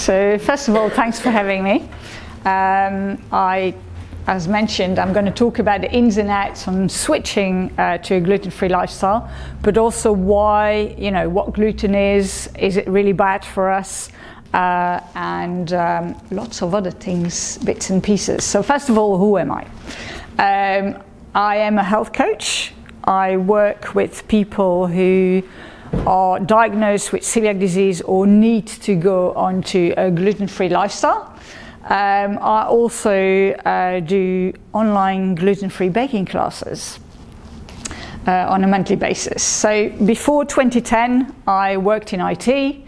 So first of all, thanks for having me. As mentioned, I'm going to talk about the ins and outs on switching to a gluten-free lifestyle, but also why, what gluten is it really bad for us, and lots of other things, bits and pieces. So first of all, who am I? I am a health coach. I work with people who are diagnosed with celiac disease or need to go onto a gluten-free lifestyle. I also do online gluten-free baking classes on a monthly basis. So before 2010, I worked in IT.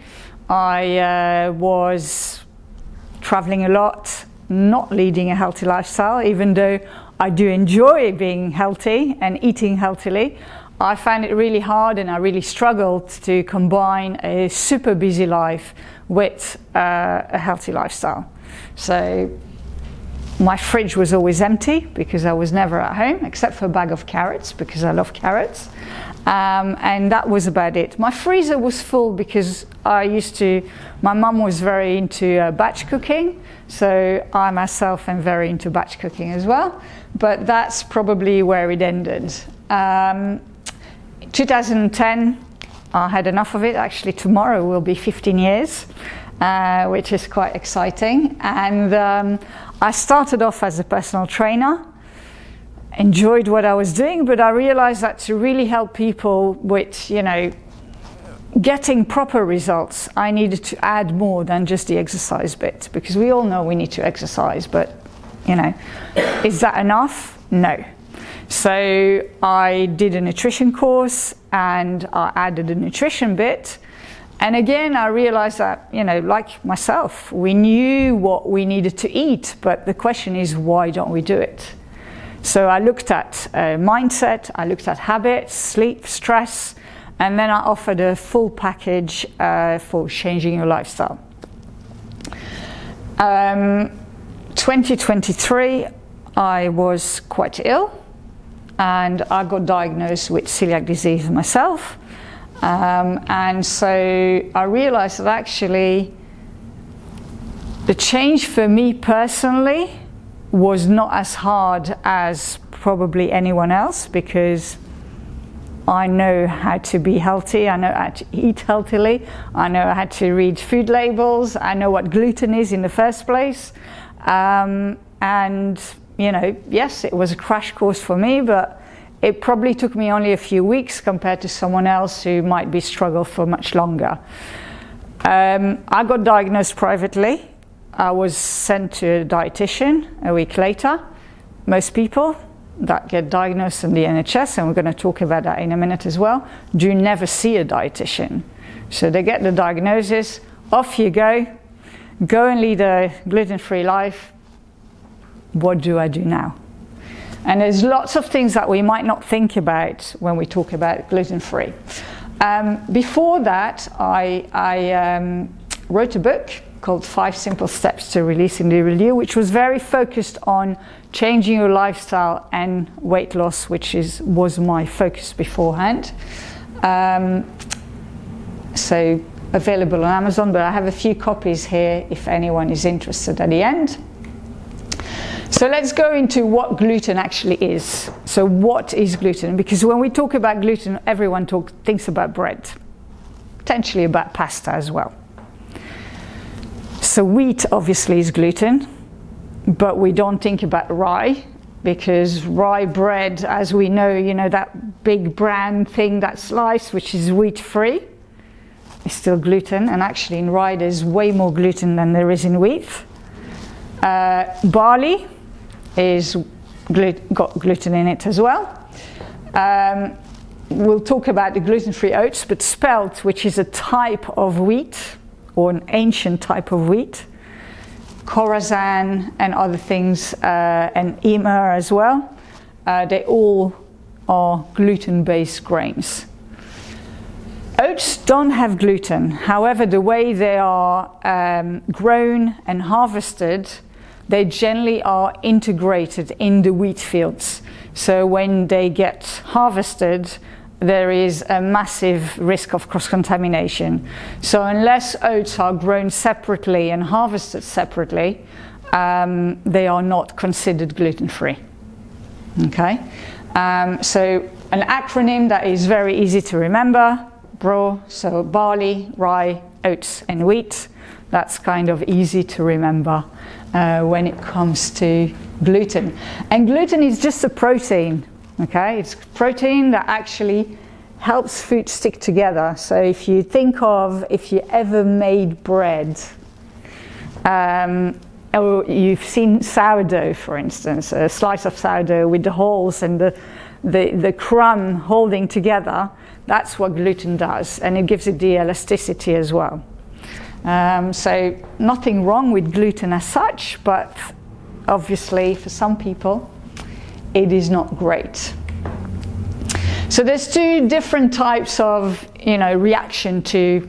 I was traveling a lot, not leading a healthy lifestyle, even though I do enjoy being healthy and eating healthily. I found it really hard and I really struggled to combine a super busy life with a healthy lifestyle. So my fridge was always empty because I was never at home, except for a bag of carrots because I love carrots. And that was about it. My freezer was full because my mum was very into batch cooking. So I myself am very into batch cooking as well. But that's probably where it ended. 2010, I had enough of it. Actually, tomorrow will be 15 years. Which is quite exciting. And I started off as a personal trainer, enjoyed what I was doing, but I realized that to really help people with, getting proper results, I needed to add more than just the exercise bit, because we all know we need to exercise, but, is that enough? No. So I did a nutrition course and I added a nutrition bit. And again, I realized that, like myself, we knew what we needed to eat, but the question is, why don't we do it? So I looked at mindset, I looked at habits, sleep, stress, and then I offered a full package for changing your lifestyle. 2023, I was quite ill, and I got diagnosed with celiac disease myself. And so I realized that actually the change for me personally was not as hard as probably anyone else, because I know how to be healthy, I know how to eat healthily, I know how to read food labels, I know what gluten is in the first place. And yes, it was a crash course for me, but it probably took me only a few weeks compared to someone else who might be struggle for much longer. I got diagnosed privately. I was sent to a dietitian a week later. Most people that get diagnosed in the NHS, and we're going to talk about that in a minute as well, do never see a dietitian. So they get the diagnosis, off you go and lead a gluten-free life. What do I do now? And there's lots of things that we might not think about when we talk about gluten-free. Before that, I wrote a book called 5 Simple Steps to Releasing the Real You, which was very focused on changing your lifestyle and weight loss, which was my focus beforehand. So available on Amazon, but I have a few copies here if anyone is interested at the end. So let's go into what gluten actually is. So what is gluten? Because when we talk about gluten, everyone thinks about bread, potentially about pasta as well. So wheat obviously is gluten, but we don't think about rye, because rye bread, as we know, that big brown thing, that slice, which is wheat-free, is still gluten. And actually in rye there's way more gluten than there is in wheat. Barley is got gluten in it as well. We'll talk about the gluten-free oats, but spelt, which is a type of wheat, or an ancient type of wheat, Khorasan and other things, and Emmer as well, they all are gluten-based grains. Oats don't have gluten. However, the way they are grown and harvested, they generally are integrated in the wheat fields. So when they get harvested, there is a massive risk of cross-contamination. So unless oats are grown separately and harvested separately, they are not considered gluten-free. Okay, so an acronym that is very easy to remember: BRO, so barley, rye, oats and wheat. That's kind of easy to remember when it comes to gluten. And gluten is just a protein, okay? It's protein that actually helps food stick together. So if you think of, if you ever made bread, or you've seen sourdough, for instance, a slice of sourdough with the holes and the crumb holding together, that's what gluten does, and it gives it the elasticity as well. So nothing wrong with gluten as such, but obviously for some people it is not great. So there's two different types of reaction to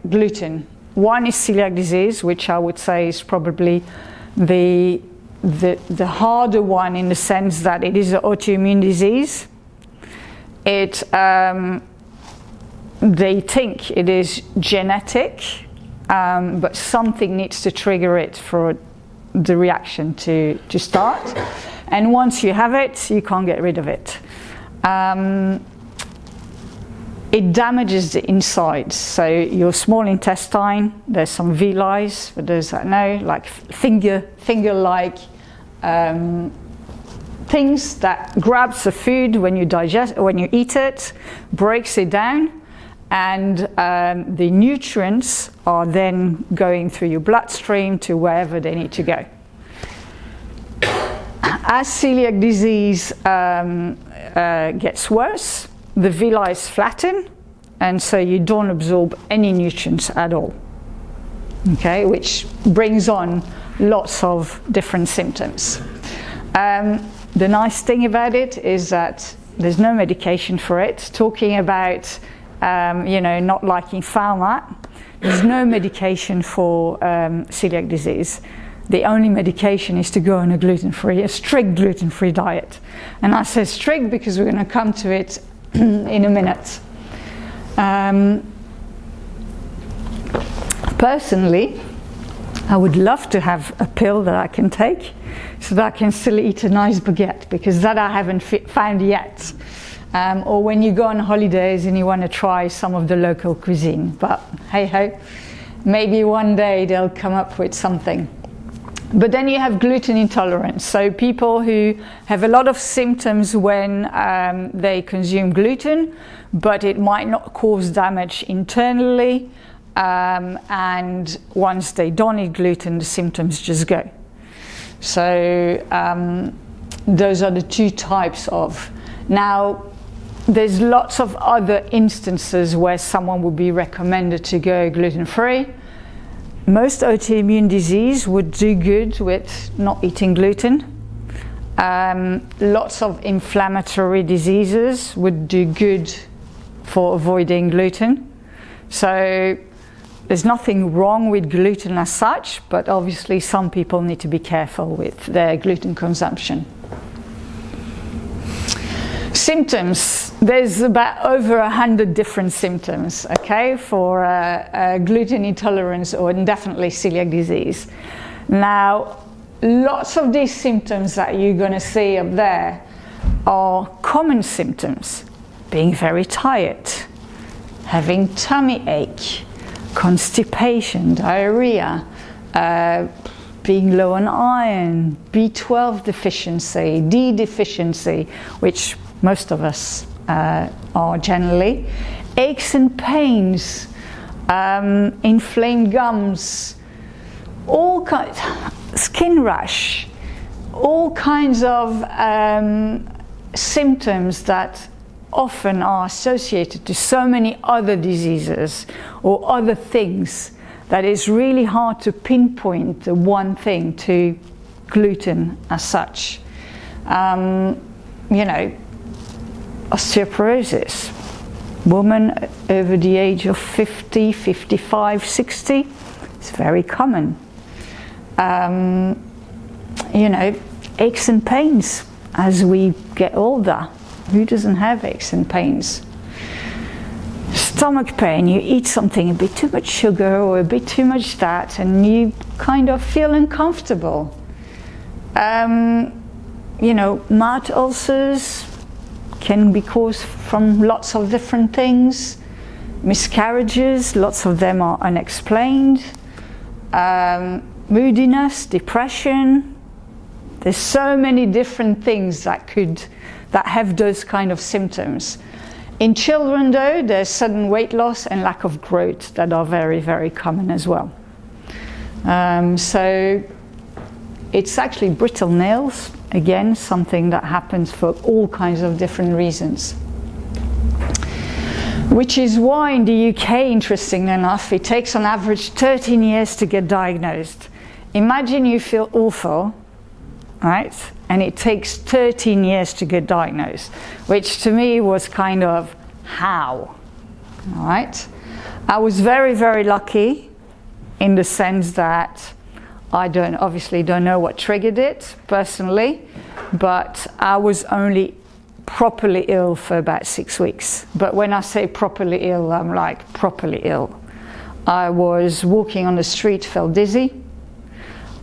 gluten. One is celiac disease, which I would say is probably the harder one, in the sense that it is an autoimmune disease. They think it is genetic, but something needs to trigger it for the reaction to start. And once you have it, you can't get rid of it. It damages the insides, so your small intestine. There's some villi, for those that know, like finger-like things that grabs the food when you eat it, breaks it down, and the nutrients are then going through your bloodstream to wherever they need to go. As celiac disease gets worse, the villi flatten, and so you don't absorb any nutrients at all. Okay, which brings on lots of different symptoms. The nice thing about it is that there's no medication for it. Talking about not liking pharma, there's no medication for celiac disease. The only medication is to go on a strict gluten-free diet. And I say strict because we're going to come to it in a minute. Personally, I would love to have a pill that I can take so that I can still eat a nice baguette, because that I haven't found yet. Or when you go on holidays and you want to try some of the local cuisine. But hey ho, maybe one day they'll come up with something. But then you have gluten intolerance. So people who have a lot of symptoms when they consume gluten, but it might not cause damage internally. And once they don't eat gluten, the symptoms just go. So those are the two types of. Now, there's lots of other instances where someone would be recommended to go gluten-free. Most autoimmune disease would do good with not eating gluten. Lots of inflammatory diseases would do good for avoiding gluten. So there's nothing wrong with gluten as such, but obviously some people need to be careful with their gluten consumption. Symptoms. There's about over 100 different symptoms, okay, for gluten intolerance or definitely celiac disease. Now, lots of these symptoms that you're going to see up there are common symptoms. Being very tired, having tummy ache, constipation, diarrhea, being low on iron, B12 deficiency, D deficiency, which most of us are generally, aches and pains, inflamed gums, all kinds, skin rash, all kinds of symptoms that often are associated to so many other diseases or other things that it's really hard to pinpoint the one thing to gluten as such. Osteoporosis, women over the age of 50, 55, 60, it's very common. Aches and pains as we get older, Who doesn't have aches and pains? Stomach pain, you eat something a bit too much sugar or a bit too much that, and you kind of feel uncomfortable. Mouth ulcers can be caused from lots of different things. Miscarriages, lots of them are unexplained. Moodiness, depression. There's so many different things that have those kind of symptoms. In children though, there's sudden weight loss and lack of growth that are very, very common as well. So it's actually brittle nails, again, something that happens for all kinds of different reasons. Which is why in the UK, interestingly enough, it takes on average 13 years to get diagnosed. Imagine you feel awful, right? And it takes 13 years to get diagnosed, which to me was kind of, how? All right? I was very, very lucky in the sense that I obviously don't know what triggered it personally, but I was only properly ill for about 6 weeks. But when I say properly ill, I'm like properly ill. I was walking on the street, felt dizzy.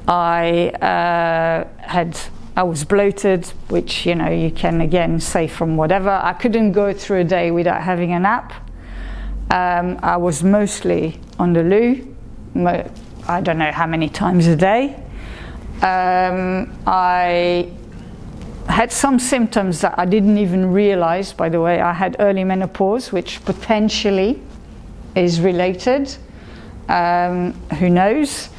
I was bloated, which you can again say from whatever. I couldn't go through a day without having a nap. I was mostly on the loo. I don't know how many times a day. I had some symptoms that I didn't even realize, by the way. I had early menopause, which potentially is related. Who knows?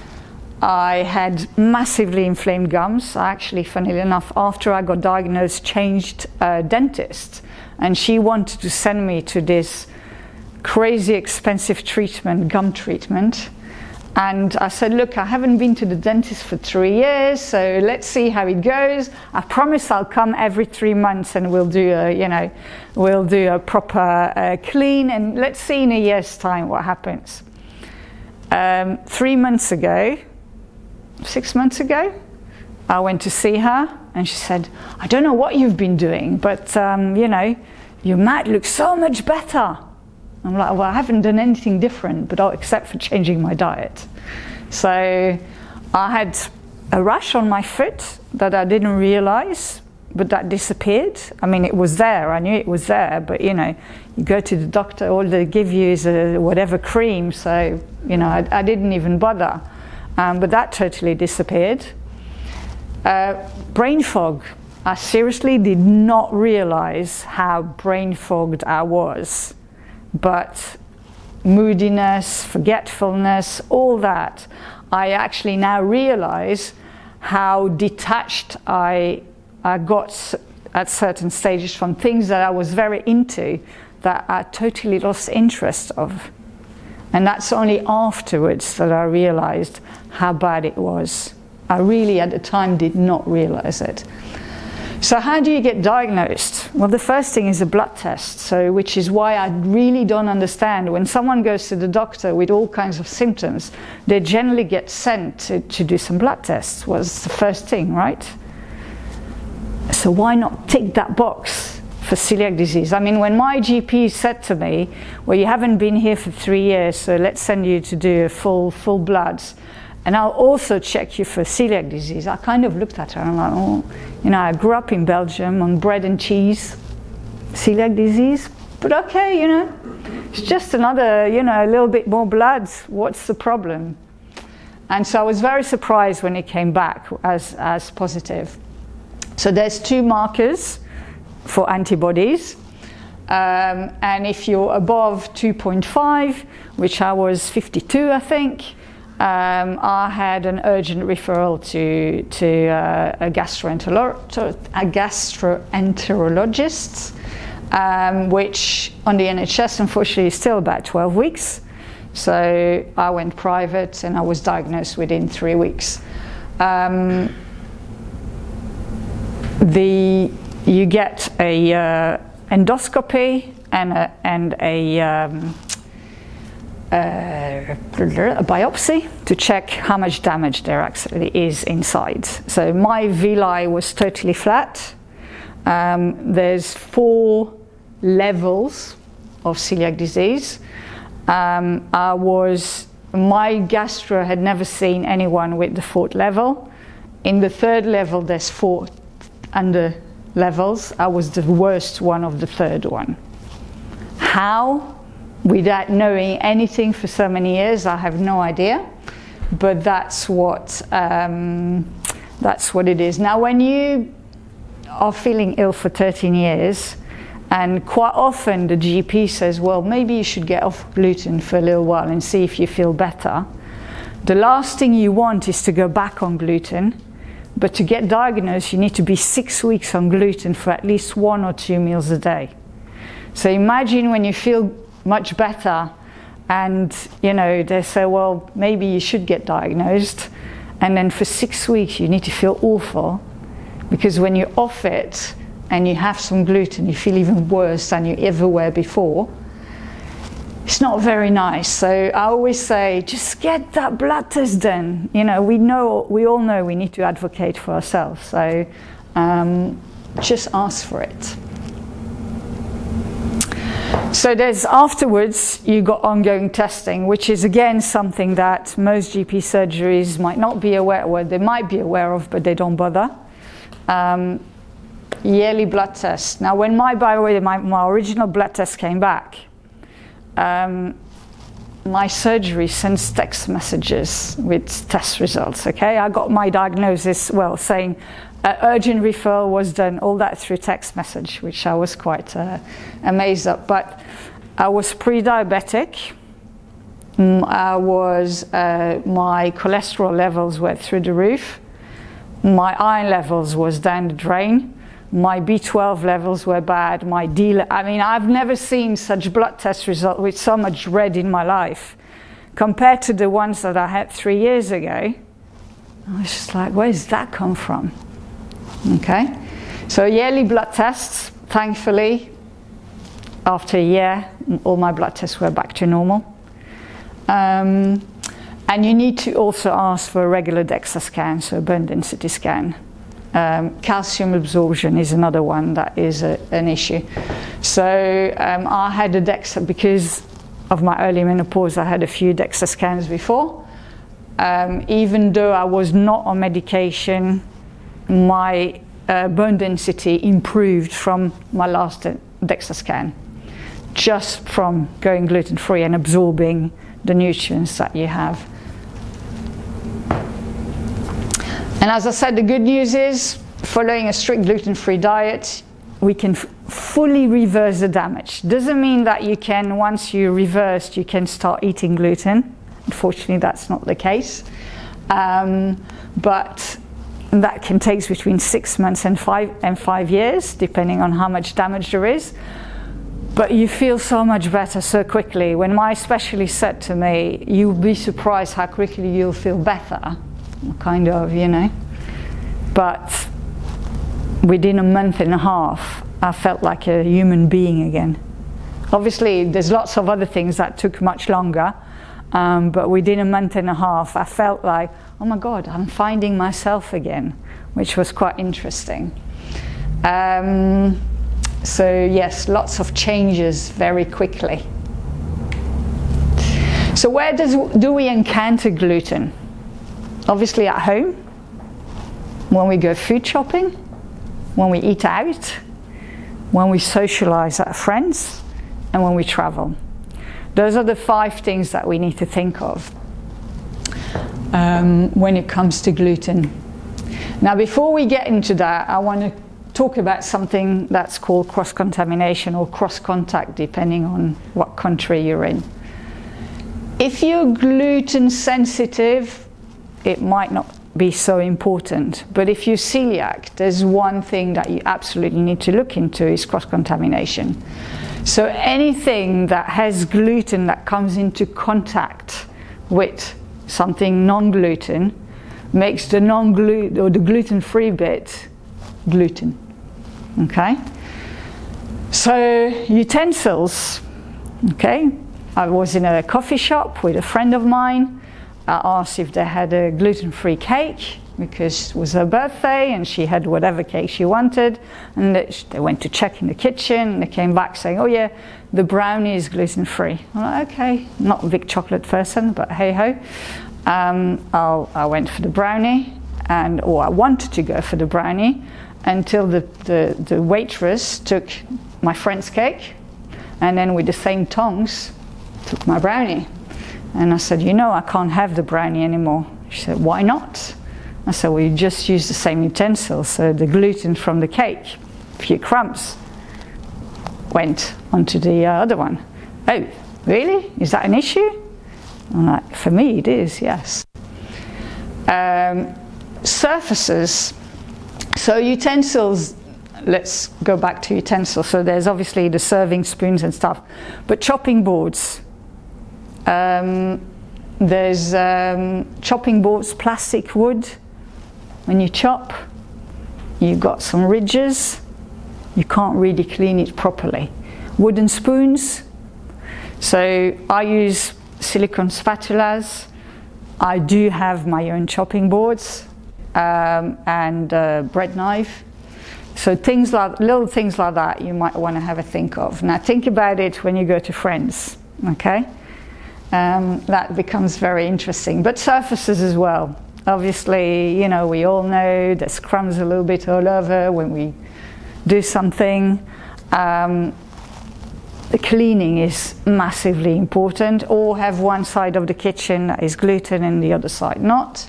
I had massively inflamed gums. I actually, funnily enough, after I got diagnosed, changed dentist. And she wanted to send me to this crazy expensive treatment, gum treatment. And I said, look, I haven't been to the dentist for 3 years, so let's see how it goes. I promise I'll come every 3 months and we'll do a proper clean, and let's see in a year's time what happens. 6 months ago, I went to see her, and she said, I don't know what you've been doing, but your mouth looks so much better. I'm like, well, I haven't done anything different, except for changing my diet. So I had a rash on my foot that I didn't realize, but that disappeared. I mean, it was there. I knew it was there, but you go to the doctor, all they give you is a whatever cream. So I didn't even bother. But that totally disappeared. Brain fog. I seriously did not realize how brain fogged I was. But moodiness, forgetfulness, all that, I actually now realize how detached I got at certain stages from things that I was very into, that I totally lost interest of. And that's only afterwards that I realized how bad it was. I really at the time did not realize it. So how do you get diagnosed? Well, the first thing is a blood test, which is why I really don't understand. When someone goes to the doctor with all kinds of symptoms, they generally get sent to do some blood tests. Was the first thing, right? So why not tick that box for celiac disease? I mean, when my GP said to me, well, you haven't been here for 3 years, so let's send you to do a full bloods. And I'll also check you for celiac disease. I kind of looked at her and I'm like, oh, I grew up in Belgium on bread and cheese, celiac disease, but okay, it's just another, a little bit more blood. What's the problem? And so I was very surprised when it came back as positive. So there's 2 markers for antibodies. And if you're above 2.5, which I was 52, I think, I had an urgent referral to a gastroenterologist, which on the NHS unfortunately is still about 12 weeks. So I went private and I was diagnosed within 3 weeks. You get a endoscopy and a biopsy to check how much damage there actually is inside. So my villi was totally flat. There's 4 levels of celiac disease. My gastro had never seen anyone with the 4th level. In the 3rd level, there's 4 under levels. I was the worst one of the 3rd one. How? Without knowing anything for so many years, I have no idea. But that's what it is. Now, when you are feeling ill for 13 years, and quite often the GP says, well, maybe you should get off gluten for a little while and see if you feel better. The last thing you want is to go back on gluten, but to get diagnosed, you need to be 6 weeks on gluten for at least 1 or 2 meals a day. So imagine when you feel much better and, they say, well, maybe you should get diagnosed. And then for 6 weeks, you need to feel awful, because when you're off it, and you have some gluten, you feel even worse than you ever were before. It's not very nice. So I always say, just get that blood test done. We all know we need to advocate for ourselves. So just ask for it. So afterwards, you got ongoing testing, which is again something that most GP surgeries might not be aware, well, they might be aware of, but they don't bother. Yearly blood test. Now, when my original blood test came back, my surgery sends text messages with test results. Okay, I got my diagnosis, saying urgent referral was done, all that through text message, which I was quite amazed at. But I was pre-diabetic. My cholesterol levels were through the roof. My iron levels was down the drain. My B12 levels were bad. I've never seen such blood test results with so much red in my life. Compared to the ones that I had 3 years ago, I was just like, where does that come from? Okay, so yearly blood tests, thankfully, after a year, all my blood tests were back to normal. And you need to also ask for a regular DEXA scan, so a bone density scan. Calcium absorption is another one that is an issue. So I had a DEXA, because of my early menopause, I had a few DEXA scans before. Even though I was not on medication, my bone density improved from my last DEXA scan, just from going gluten-free and absorbing the nutrients that you have. And as I said, the good news is, following a strict gluten-free diet, we can fully reverse the damage. Doesn't mean that you can, once you reversed, you can start eating gluten. Unfortunately, that's not the case. But that can take between 6 months and 5 years, depending on how much damage there is. But you feel so much better so quickly. When my specialist said to me, you'll be surprised how quickly you'll feel better, kind of, But within a month and a half, I felt like a human being again. Obviously, there's lots of other things that took much longer, but within a month and a half, I felt like, oh my God, I'm finding myself again, which was quite interesting. So yes, lots of changes very quickly. So where do we encounter gluten? Obviously at home, when we go food shopping, when we eat out, when we socialize at friends, and when we travel. Those are the 5 things that we need to think of when it comes to gluten. Now, before we get into that, I want to talk about something that's called cross-contamination or cross-contact, depending on what country you're in. If you're gluten sensitive, it might not be so important. But if you're celiac, there's one thing that you absolutely need to look into is cross-contamination. So anything that has gluten that comes into contact with something non-gluten makes the non-gluten or the gluten-free bit gluten. Okay? So utensils, okay? I was in a coffee shop with a friend of mine. I asked if they had a gluten-free cake. because it was her birthday and she had whatever cake she wanted, and they went to check in the kitchen and they came back saying, oh yeah, the brownie is gluten-free. I'm like, okay, not a big chocolate person, but hey ho. I went for the brownie, or I wanted to go for the brownie, until the waitress took my friend's cake and then with the same tongs took my brownie. And I said, you know, I can't have the brownie anymore. She said, why not? I said, well, you just use the same utensils, so the gluten from the cake, a few crumbs, went onto the other one. Oh, really? Is that an issue? I'm like, for me it is, yes. Surfaces. So utensils, let's go back to utensils. So there's obviously the serving spoons and stuff, but chopping boards. There's chopping boards, plastic, wood. When you chop, you've got some ridges. You can't really clean it properly. Wooden spoons. So I use silicone spatulas. I do have my own chopping boards and bread knife. So things like, little things like that you might want to have a think of. Now think about it when you go to friends, okay? That becomes very interesting. But surfaces as well. Obviously, you know, we all know there's crumbs a little bit all over when we do something. The cleaning is massively important, or have one side of the kitchen that is gluten and the other side not.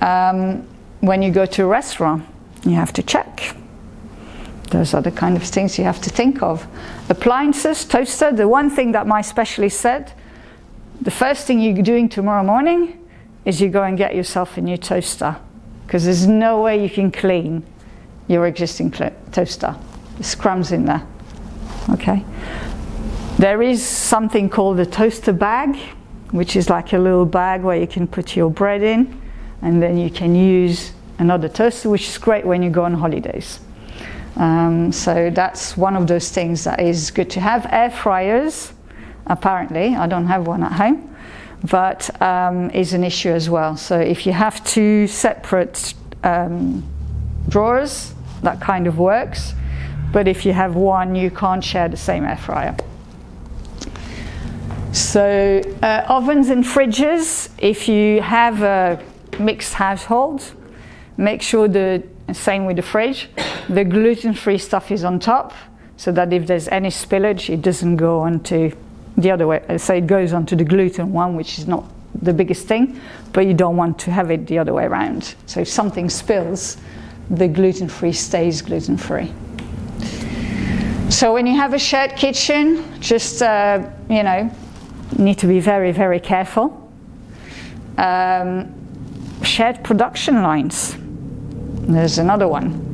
When you go to a restaurant, you have to check. Those are the kind of things you have to think of. Appliances, toaster, the one thing that my specialist said, the first thing you're doing tomorrow morning is you go and get yourself a new toaster, because there's no way you can clean your existing toaster. There's crumbs in there, okay? There is something called a toaster bag, which is like a little bag where you can put your bread in, and then you can use another toaster, which is great when you go on holidays. So that's one of those things that is good to have. Air fryers, apparently, I don't have one at home, but is an issue as well. So if you have two separate drawers, that kind of works. But if you have one, you can't share the same air fryer. So ovens and fridges, if you have a mixed household, make sure same with the fridge, the gluten-free stuff is on top, so that if there's any spillage, it doesn't go onto the other way. So it goes onto the gluten one, which is not the biggest thing, but you don't want to have it the other way around. So if something spills, the gluten-free stays gluten-free. So when you have a shared kitchen, just, you know, need to be very, very careful. Shared production lines. There's another one.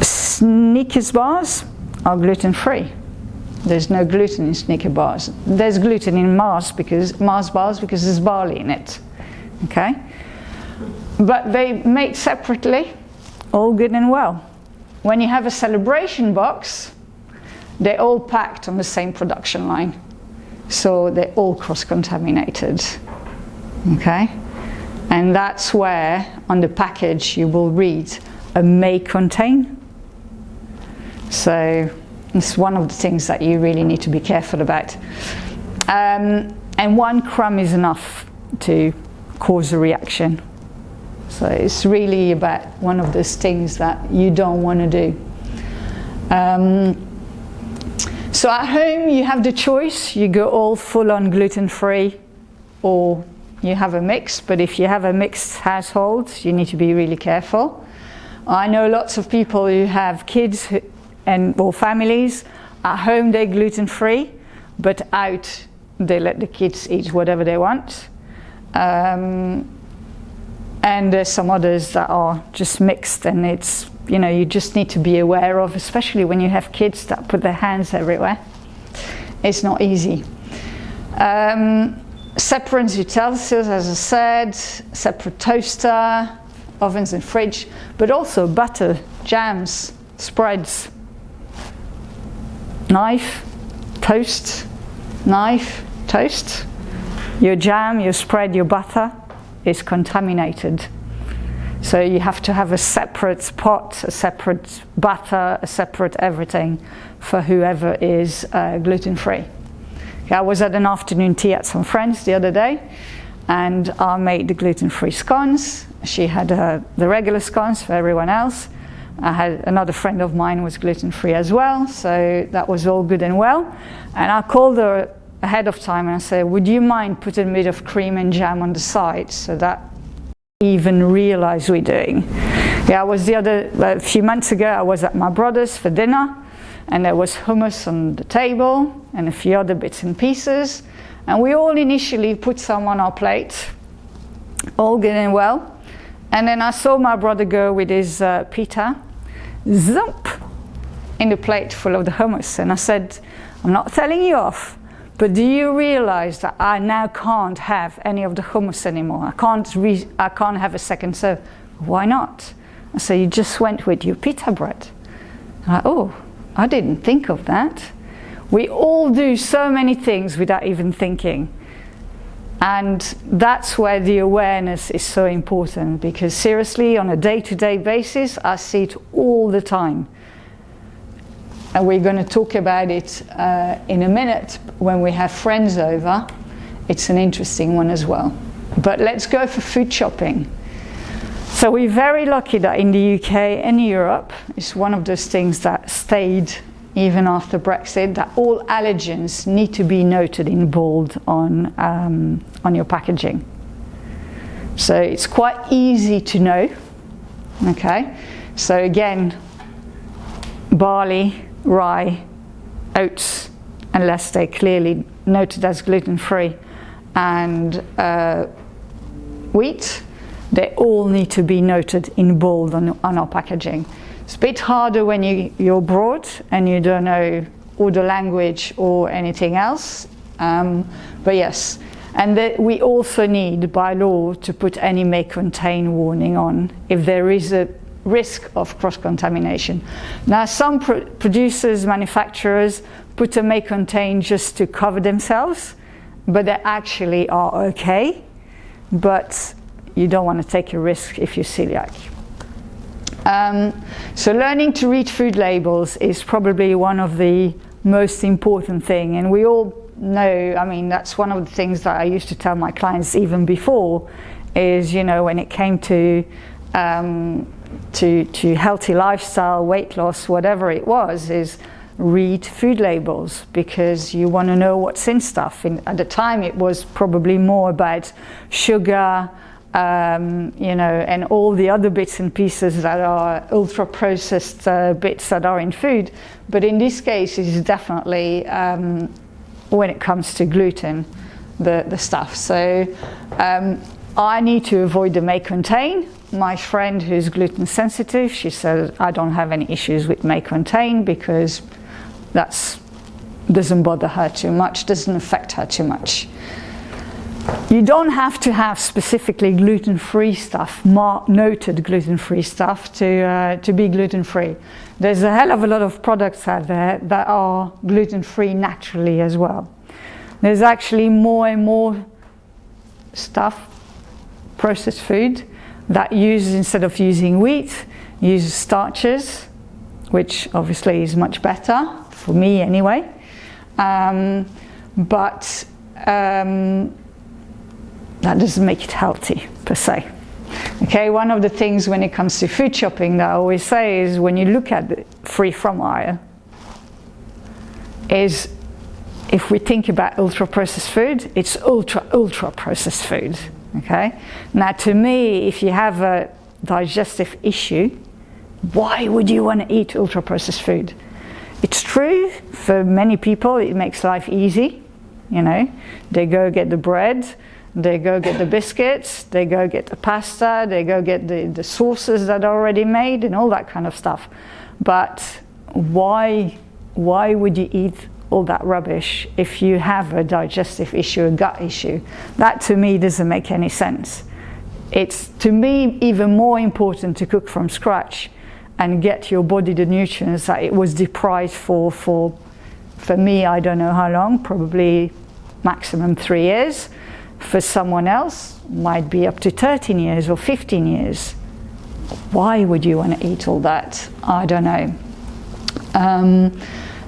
Snickers bars are gluten-free. There's no gluten in Snickers bars. There's gluten in Mars bars because there's barley in it. Okay? But they made separately, all good and well. When you have a celebration box, they're all packed on the same production line. So they're all cross-contaminated. Okay? And that's where on the package you will read a may contain. So it's one of the things that you really need to be careful about. And one crumb is enough to cause a reaction. So it's really about one of those things that you don't want to do. So at home you have the choice. You go all full on gluten-free, or you have a mix. But if you have a mixed household, you need to be really careful. I know lots of people who have kids or families. At home they're gluten-free, but out they let the kids eat whatever they want. And there's some others that are just mixed, and it's, you know, you just need to be aware of, especially when you have kids that put their hands everywhere. It's not easy. Separate utensils, as I said, separate toaster, ovens and fridge, but also butter, jams, spreads, knife, toast, knife, toast, your jam, your spread, your butter, is contaminated. So you have to have a separate pot, a separate butter, a separate everything for whoever is gluten-free. Okay, I was at an afternoon tea at some friends the other day, and I made the gluten-free scones. She had the regular scones for everyone else. I had another friend of mine was gluten-free as well, so that was all good and well. And I called her ahead of time and I said, would you mind putting a bit of cream and jam on the side so that even realize we're doing? Yeah, a few months ago, I was at my brother's for dinner, and there was hummus on the table and a few other bits and pieces, and we all initially put some on our plate, all good and well, and then I saw my brother go with his pita, zump, in the plate full of the hummus, and I said, I'm not telling you off, but do you realize that I now can't have any of the hummus anymore? I can't have a second serve. Why not? I said, you just went with your pita bread. Oh, I didn't think of that. We all do so many things without even thinking. And that's where the awareness is so important, because seriously, on a day-to-day basis, I see it all the time. And we're going to talk about it in a minute when we have friends over. It's an interesting one as well. But let's go for food shopping. So we're very lucky that in the UK and Europe, it's one of those things that stayed even after Brexit, that all allergens need to be noted in bold on your packaging. So it's quite easy to know. Okay, so again, barley, rye, oats, unless they're clearly noted as gluten-free, and wheat, they all need to be noted in bold on our packaging. It's a bit harder when you're abroad and you don't know all the language or anything else, but yes. And we also need, by law, to put any may contain warning on if there is a risk of cross-contamination. Now, some producers, manufacturers put a may contain just to cover themselves, but they actually are okay, but you don't want to take a risk if you're celiac. So learning to read food labels is probably one of the most important thing, and we all know, I mean, that's one of the things that I used to tell my clients even before, is, you know, when it came to healthy lifestyle, weight loss, whatever it was, is read food labels, because you want to know what's in stuff. At the time, it was probably more about sugar, you know, and all the other bits and pieces that are ultra-processed bits that are in food. But in this case, it's definitely, when it comes to gluten, the stuff. So I need to avoid the may contain. My friend who's gluten sensitive, she said, I don't have any issues with may contain, because that doesn't bother her too much, doesn't affect her too much. You don't have to have specifically gluten-free stuff, noted gluten-free stuff, to be gluten-free. There's a hell of a lot of products out there that are gluten-free naturally as well. There's actually more and more stuff, processed food, that uses, instead of using wheat, uses starches, which obviously is much better, for me anyway. But that doesn't make it healthy per se. Okay, one of the things when it comes to food shopping that I always say is, when you look at the free from aisle, is if we think about ultra processed food, it's ultra processed food. Okay, now to me, if you have a digestive issue, why would you want to eat ultra processed food? It's true, for many people it makes life easy. You know, they go get the bread, they go get the biscuits, they go get the pasta, they go get the sauces that are already made and all that kind of stuff. But why would you eat all that rubbish if you have a digestive issue, a gut issue? That to me doesn't make any sense. It's, to me, even more important to cook from scratch and get your body the nutrients that it was deprived for me, I don't know how long, probably maximum 3 years. for someone else might be up to 13 years or 15 years. Why would you want to eat all that? I don't know.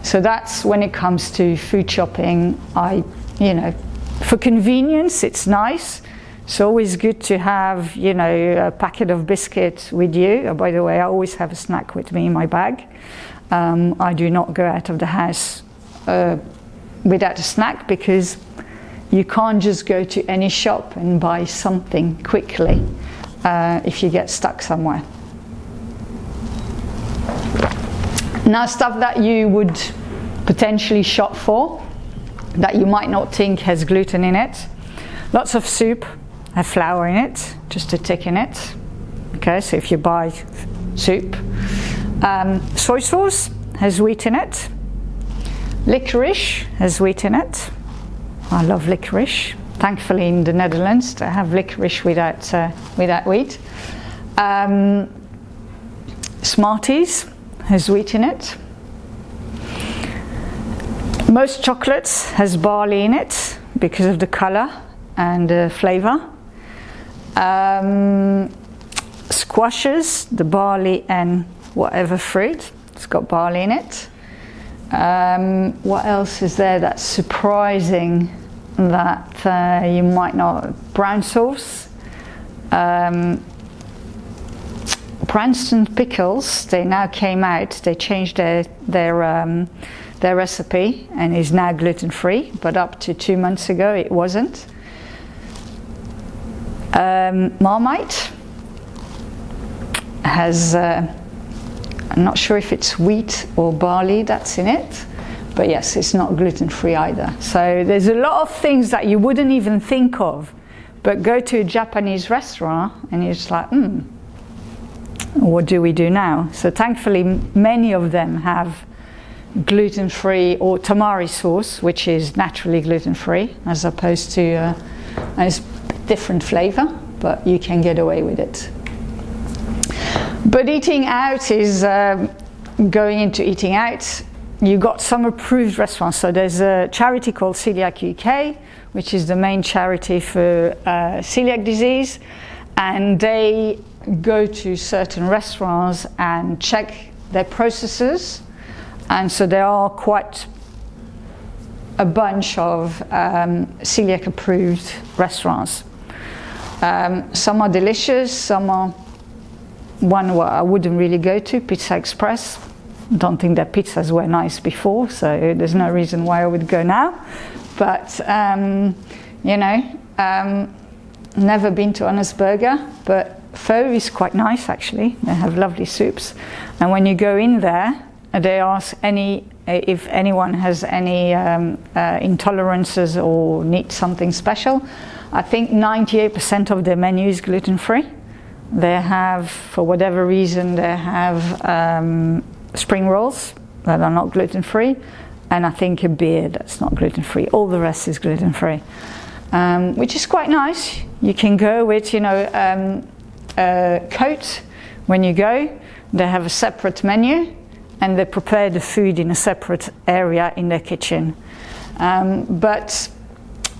So that's when it comes to food shopping. For convenience, it's nice. It's always good to have, a packet of biscuits with you. Oh, by the way, I always have a snack with me in my bag. I do not go out of the house without a snack, because you can't just go to any shop and buy something quickly if you get stuck somewhere. Now, stuff that you would potentially shop for that you might not think has gluten in it. Lots of soup have flour in it, just a tick in it. Okay, so if you buy soup. Soy sauce has wheat in it. Licorice has wheat in it. I love licorice. Thankfully in the Netherlands they have licorice without wheat. Smarties has wheat in it. Most chocolates has barley in it because of the colour and the flavour. Squashes, the barley and whatever fruit, it's got barley in it. What else is there that's surprising that you might not? Brown sauce. Branston pickles, they now came out, they changed their recipe and is now gluten-free, but up to 2 months ago it wasn't. Marmite has, I'm not sure if it's wheat or barley that's in it, but yes, it's not gluten-free either. So there's a lot of things that you wouldn't even think of, but go to a Japanese restaurant and you're just like, what do we do now? So thankfully many of them have gluten-free or tamari sauce, which is naturally gluten-free, as opposed to a different flavor, but you can get away with it. But eating out is going into eating out. You got some approved restaurants. So there's a charity called Coeliac UK, which is the main charity for celiac disease, and they go to certain restaurants and check their processes. And so there are quite a bunch of celiac approved restaurants. Some are delicious, some are one where I wouldn't really go to, Pizza Express. Don't think their pizzas were nice before, so there's no reason why I would go now. But never been to Honest Burger, but pho is quite nice actually. They have lovely soups, and when you go in there, they ask if anyone has any intolerances or needs something special. I think 98% of their menu is gluten-free. They have, for whatever reason, they have spring rolls that are not gluten-free, and I think a beer that's not gluten-free. All the rest is gluten-free, which is quite nice. You can go with, a coat when you go. They have a separate menu, and they prepare the food in a separate area in their kitchen. But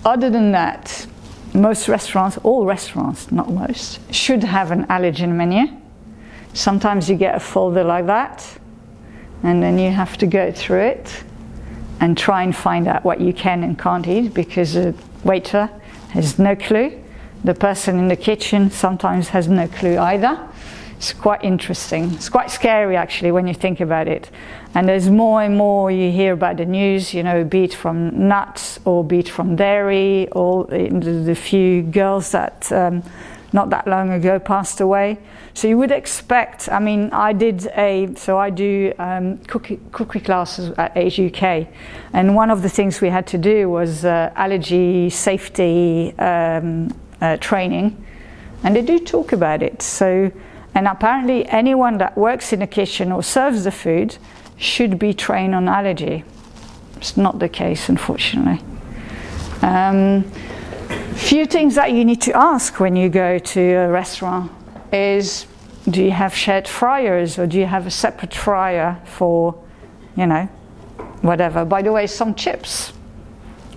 other than that, most restaurants, all restaurants, not most, should have an allergen menu. Sometimes you get a folder like that, and then you have to go through it and try and find out what you can and can't eat, because the waiter has no clue. The person in the kitchen sometimes has no clue either. It's quite interesting. It's quite scary actually when you think about it. And there's more and more you hear about the news, be it from nuts or be it from dairy, or the few girls that not that long ago passed away. So you would expect, I do cookery classes at Age UK, and one of the things we had to do was allergy safety training, and they do talk about it. So, and apparently anyone that works in a kitchen or serves the food should be trained on allergy. It's not the case, unfortunately. Few things that you need to ask when you go to a restaurant is, do you have shared fryers, or do you have a separate fryer for, whatever. By the way, some chips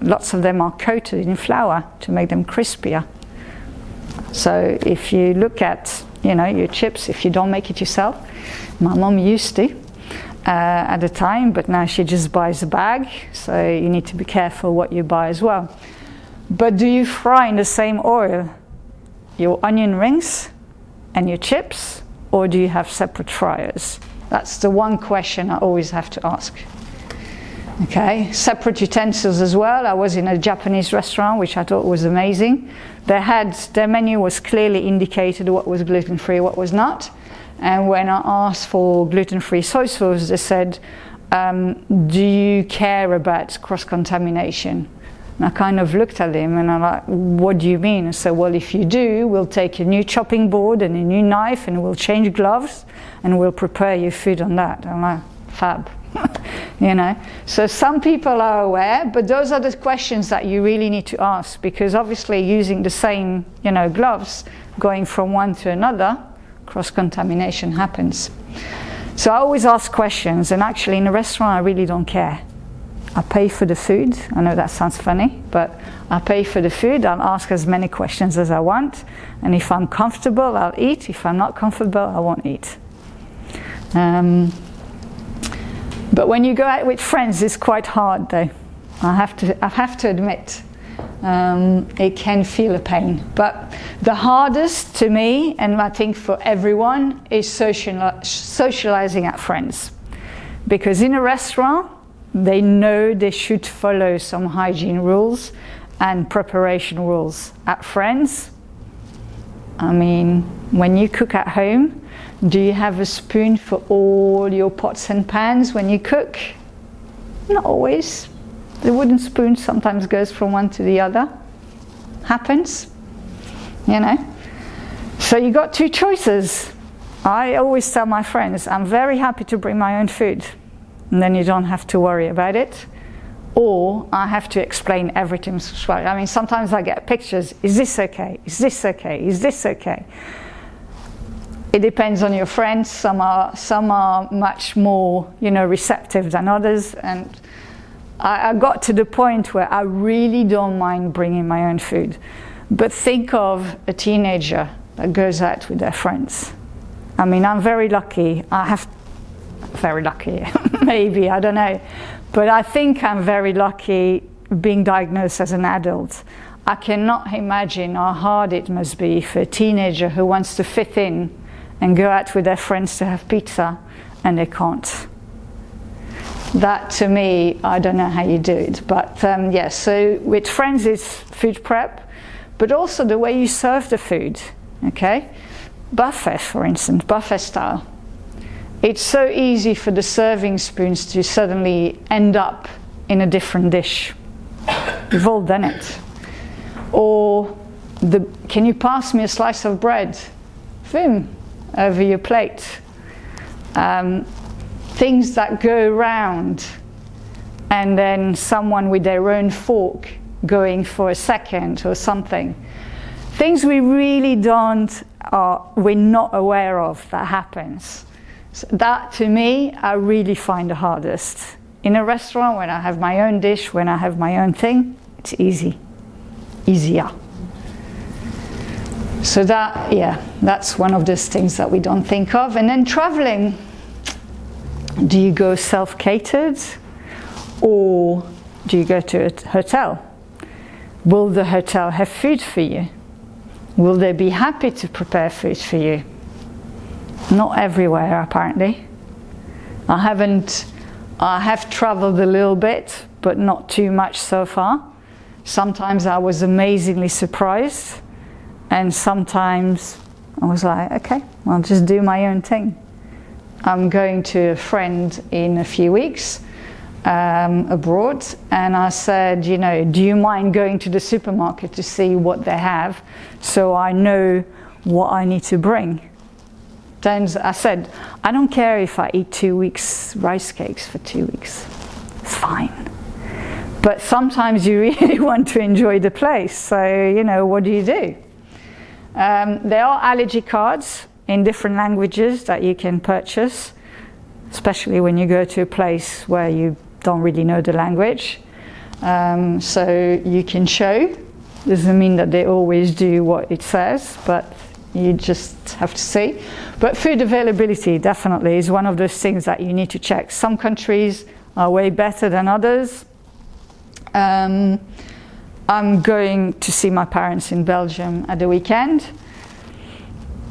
lots of them are coated in flour to make them crispier. So if you look at, you know, your chips, if you don't make it yourself, my mom used to at the time, but now she just buys a bag, so you need to be careful what you buy as well. But do you fry in the same oil your onion rings and your chips, or do you have separate fryers? That's the one question I always have to ask. Okay, separate utensils as well. I was in a Japanese restaurant, which I thought was amazing. Their menu was clearly indicated what was gluten-free, what was not. And when I asked for gluten-free soy sauce, they said, do you care about cross-contamination? And I kind of looked at him and I'm like, what do you mean? I said, well, if you do, we'll take a new chopping board and a new knife and we'll change gloves and we'll prepare your food on that. I'm like, fab. You know, so some people are aware, but those are the questions that you really need to ask, because obviously using the same, you know, gloves, going from one to another, cross-contamination happens. So I always ask questions, and actually in a restaurant I really don't care. I pay for the food. I know that sounds funny, but I pay for the food. I'll ask as many questions as I want, and if I'm comfortable, I'll eat. If I'm not comfortable, I won't eat. But when you go out with friends, it's quite hard, though. I have to admit, it can feel a pain. But the hardest to me, and I think for everyone, is socializing at friends. Because in a restaurant, they know they should follow some hygiene rules and preparation rules. At friends, I mean, when you cook at home, do you have a spoon for all your pots and pans when you cook? Not always. The wooden spoon sometimes goes from one to the other. Happens, you know. So you got two choices. I always tell my friends, I'm very happy to bring my own food, and then you don't have to worry about it. Or I have to explain everything. I mean, sometimes I get pictures. Is this okay? Is this okay? Is this okay? It depends on your friends. Some are much more, you know, receptive than others. And I got to the point where I really don't mind bringing my own food. But think of a teenager that goes out with their friends. I mean, I'm very lucky. Very lucky, maybe, I don't know. But I think I'm very lucky being diagnosed as an adult. I cannot imagine how hard it must be for a teenager who wants to fit in and go out with their friends to have pizza, and they can't. That, to me, I don't know how you do it. But yes, so with friends it's food prep, but also the way you serve the food, okay? Buffet, for instance, buffet style. It's so easy for the serving spoons to suddenly end up in a different dish. We've all done it. Or, can you pass me a slice of bread? Boom. Over your plate. Things that go round, and then someone with their own fork going for a second or something. Things we really we're not aware of that happens. So that, to me, I really find the hardest. In a restaurant, when I have my own dish, when I have my own thing, it's easier. So that's one of those things that we don't think of. And then traveling, do you go self-catered or do you go to a hotel? Will the hotel have food for you? Will they be happy to prepare food for you? Not everywhere, apparently. I have traveled a little bit, but not too much so far. Sometimes I was amazingly surprised. And sometimes I was like, okay, I'll just do my own thing. I'm going to a friend in a few weeks abroad, and I said, you know, do you mind going to the supermarket to see what they have so I know what I need to bring? Then I said, I don't care if I eat 2 weeks rice cakes for 2 weeks. It's fine. But sometimes you really want to enjoy the place, so, you know, what do you do? There are allergy cards in different languages that you can purchase, especially when you go to a place where you don't really know the language. So you can show. Doesn't mean that they always do what it says, but you just have to see. But food availability definitely is one of those things that you need to check. Some countries are way better than others. I'm going to see my parents in Belgium at the weekend.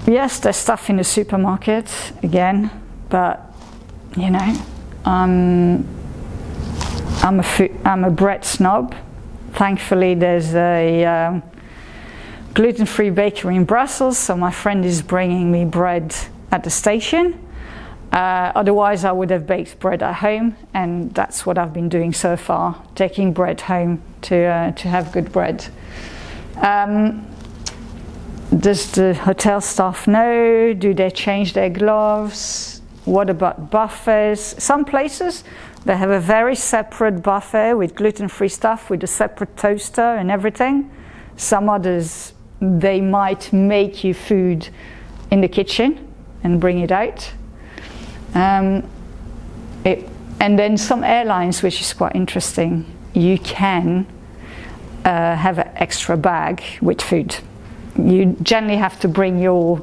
Yes, there's stuff in the supermarket again, but you know, I'm a bread snob. Thankfully, there's a gluten-free bakery in Brussels, so my friend is bringing me bread at the station. Otherwise, I would have baked bread at home, and that's what I've been doing so far, taking bread home to have good bread. Does the hotel staff know? Do they change their gloves? What about buffets? Some places, they have a very separate buffet with gluten-free stuff, with a separate toaster and everything. Some others, they might make you food in the kitchen and bring it out. And then some airlines, which is quite interesting, you can have an extra bag with food. You generally have to bring your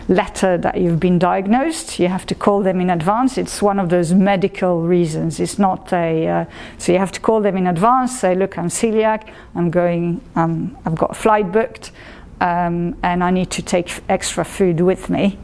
letter that you've been diagnosed. You have to call them in advance. It's one of those medical reasons. It's not so you have to call them in advance, say, look, I'm celiac, I've got a flight booked, and I need to take extra food with me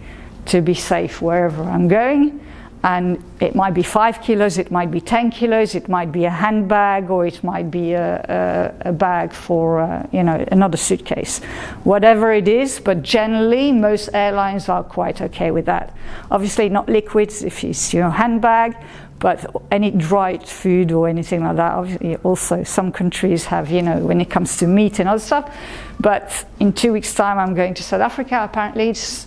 to be safe wherever I'm going. And it might be 5 kilos, it might be 10 kilos, it might be a handbag, or it might be a bag for another suitcase. Whatever it is, but generally most airlines are quite okay with that. Obviously not liquids if it's your handbag, but any dried food or anything like that. Obviously also some countries have, when it comes to meat and other stuff. But in 2 weeks' time I'm going to South Africa. Apparently it's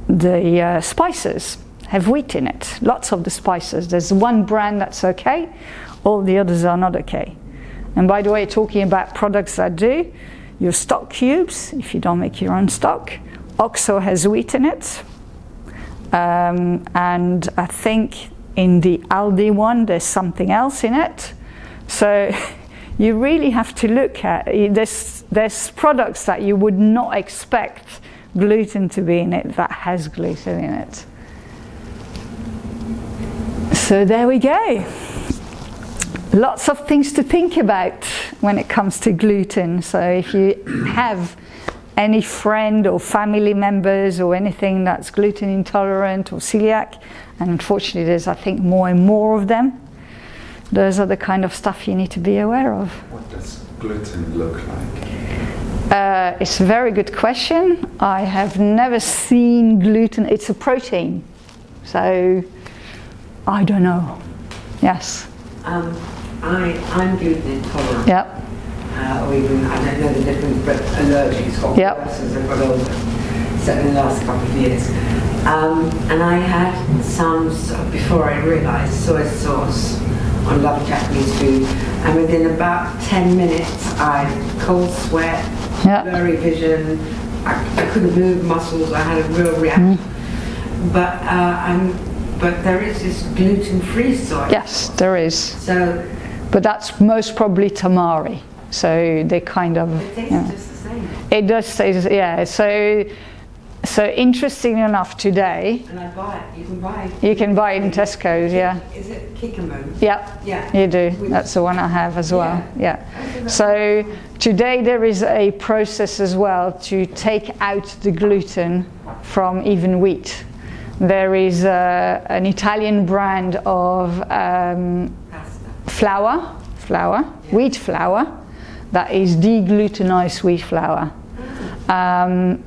the spices have wheat in it, lots of the spices. There's one brand that's okay, all the others are not okay. And by the way, talking about products that do, your stock cubes, if you don't make your own stock, OXO has wheat in it. And I think in the Aldi one, there's something else in it. So you really have to look at, there's products that you would not expect gluten to be in it that has gluten in it. So there we go. Lots of things to think about when it comes to gluten. So if you have any friend or family members or anything that's gluten intolerant or celiac, and unfortunately there's, I think, more and more of them, those are the kind of stuff you need to be aware of. What does gluten look like? It's a very good question. I have never seen gluten. It's a protein, so I don't know. Yes. I'm gluten intolerant. Yep. Or even, I don't know the difference, but allergies or Yep. worse as I've got older, certainly in the last couple of years. And I had some, before I realised, soy sauce on lovely Japanese food, and within about 10 minutes I had cold sweat, Yep. blurry vision, I couldn't move muscles, I had a real reaction. But there is this gluten-free soy. Yes, there is. So, but that's most probably tamari. So they kind of. it tastes just the same. It does taste, yeah. So interesting enough, today And I buy it. You can buy it. you can buy it in Tesco's. Yeah. Is it Kikkoman? Yeah. Yeah. You do. That's the one I have as well. Yeah. So today there is a process as well to take out the gluten from even wheat. There is an Italian brand of flour, wheat flour, that is deglutenized wheat flour.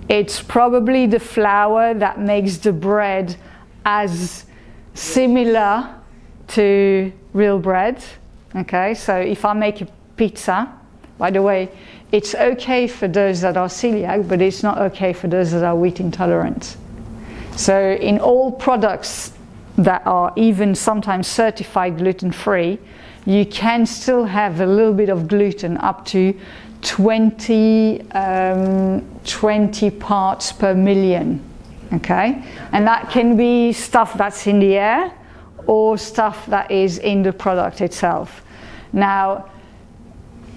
It's probably the flour that makes the bread as similar to real bread. Okay, so if I make a pizza, by the way, it's okay for those that are celiac, but it's not okay for those that are wheat intolerant. So in all products that are even sometimes certified gluten-free, you can still have a little bit of gluten, up to 20 parts per million, okay? And that can be stuff that's in the air, or stuff that is in the product itself. Now,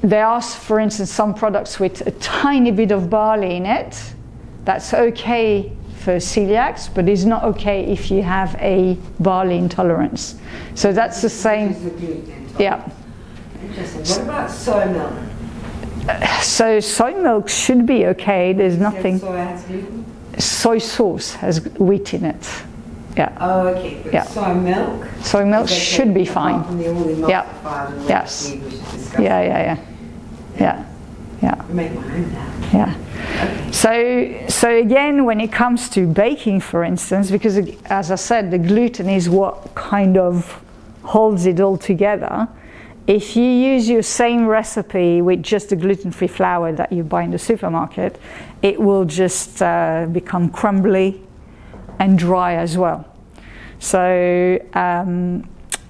there are, for instance, some products with a tiny bit of barley in it. That's okay for celiacs, but it's not okay if you have a barley intolerance. So that's the same. Yeah. Interesting. What about soy milk? So soy milk should be okay. There's nothing. Soy has gluten? Soy sauce has wheat in it. Yeah. Oh, okay. But Yeah. soy milk? Soy milk should be fine. From the all Yeah. emulsified and Yes. rapeseed, which is disgusting. Yeah. I make my own now. Yeah. So again, when it comes to baking, for instance, because as I said, the gluten is what kind of holds it all together. If you use your same recipe with just the gluten-free flour that you buy in the supermarket, it will just become crumbly and dry as well. So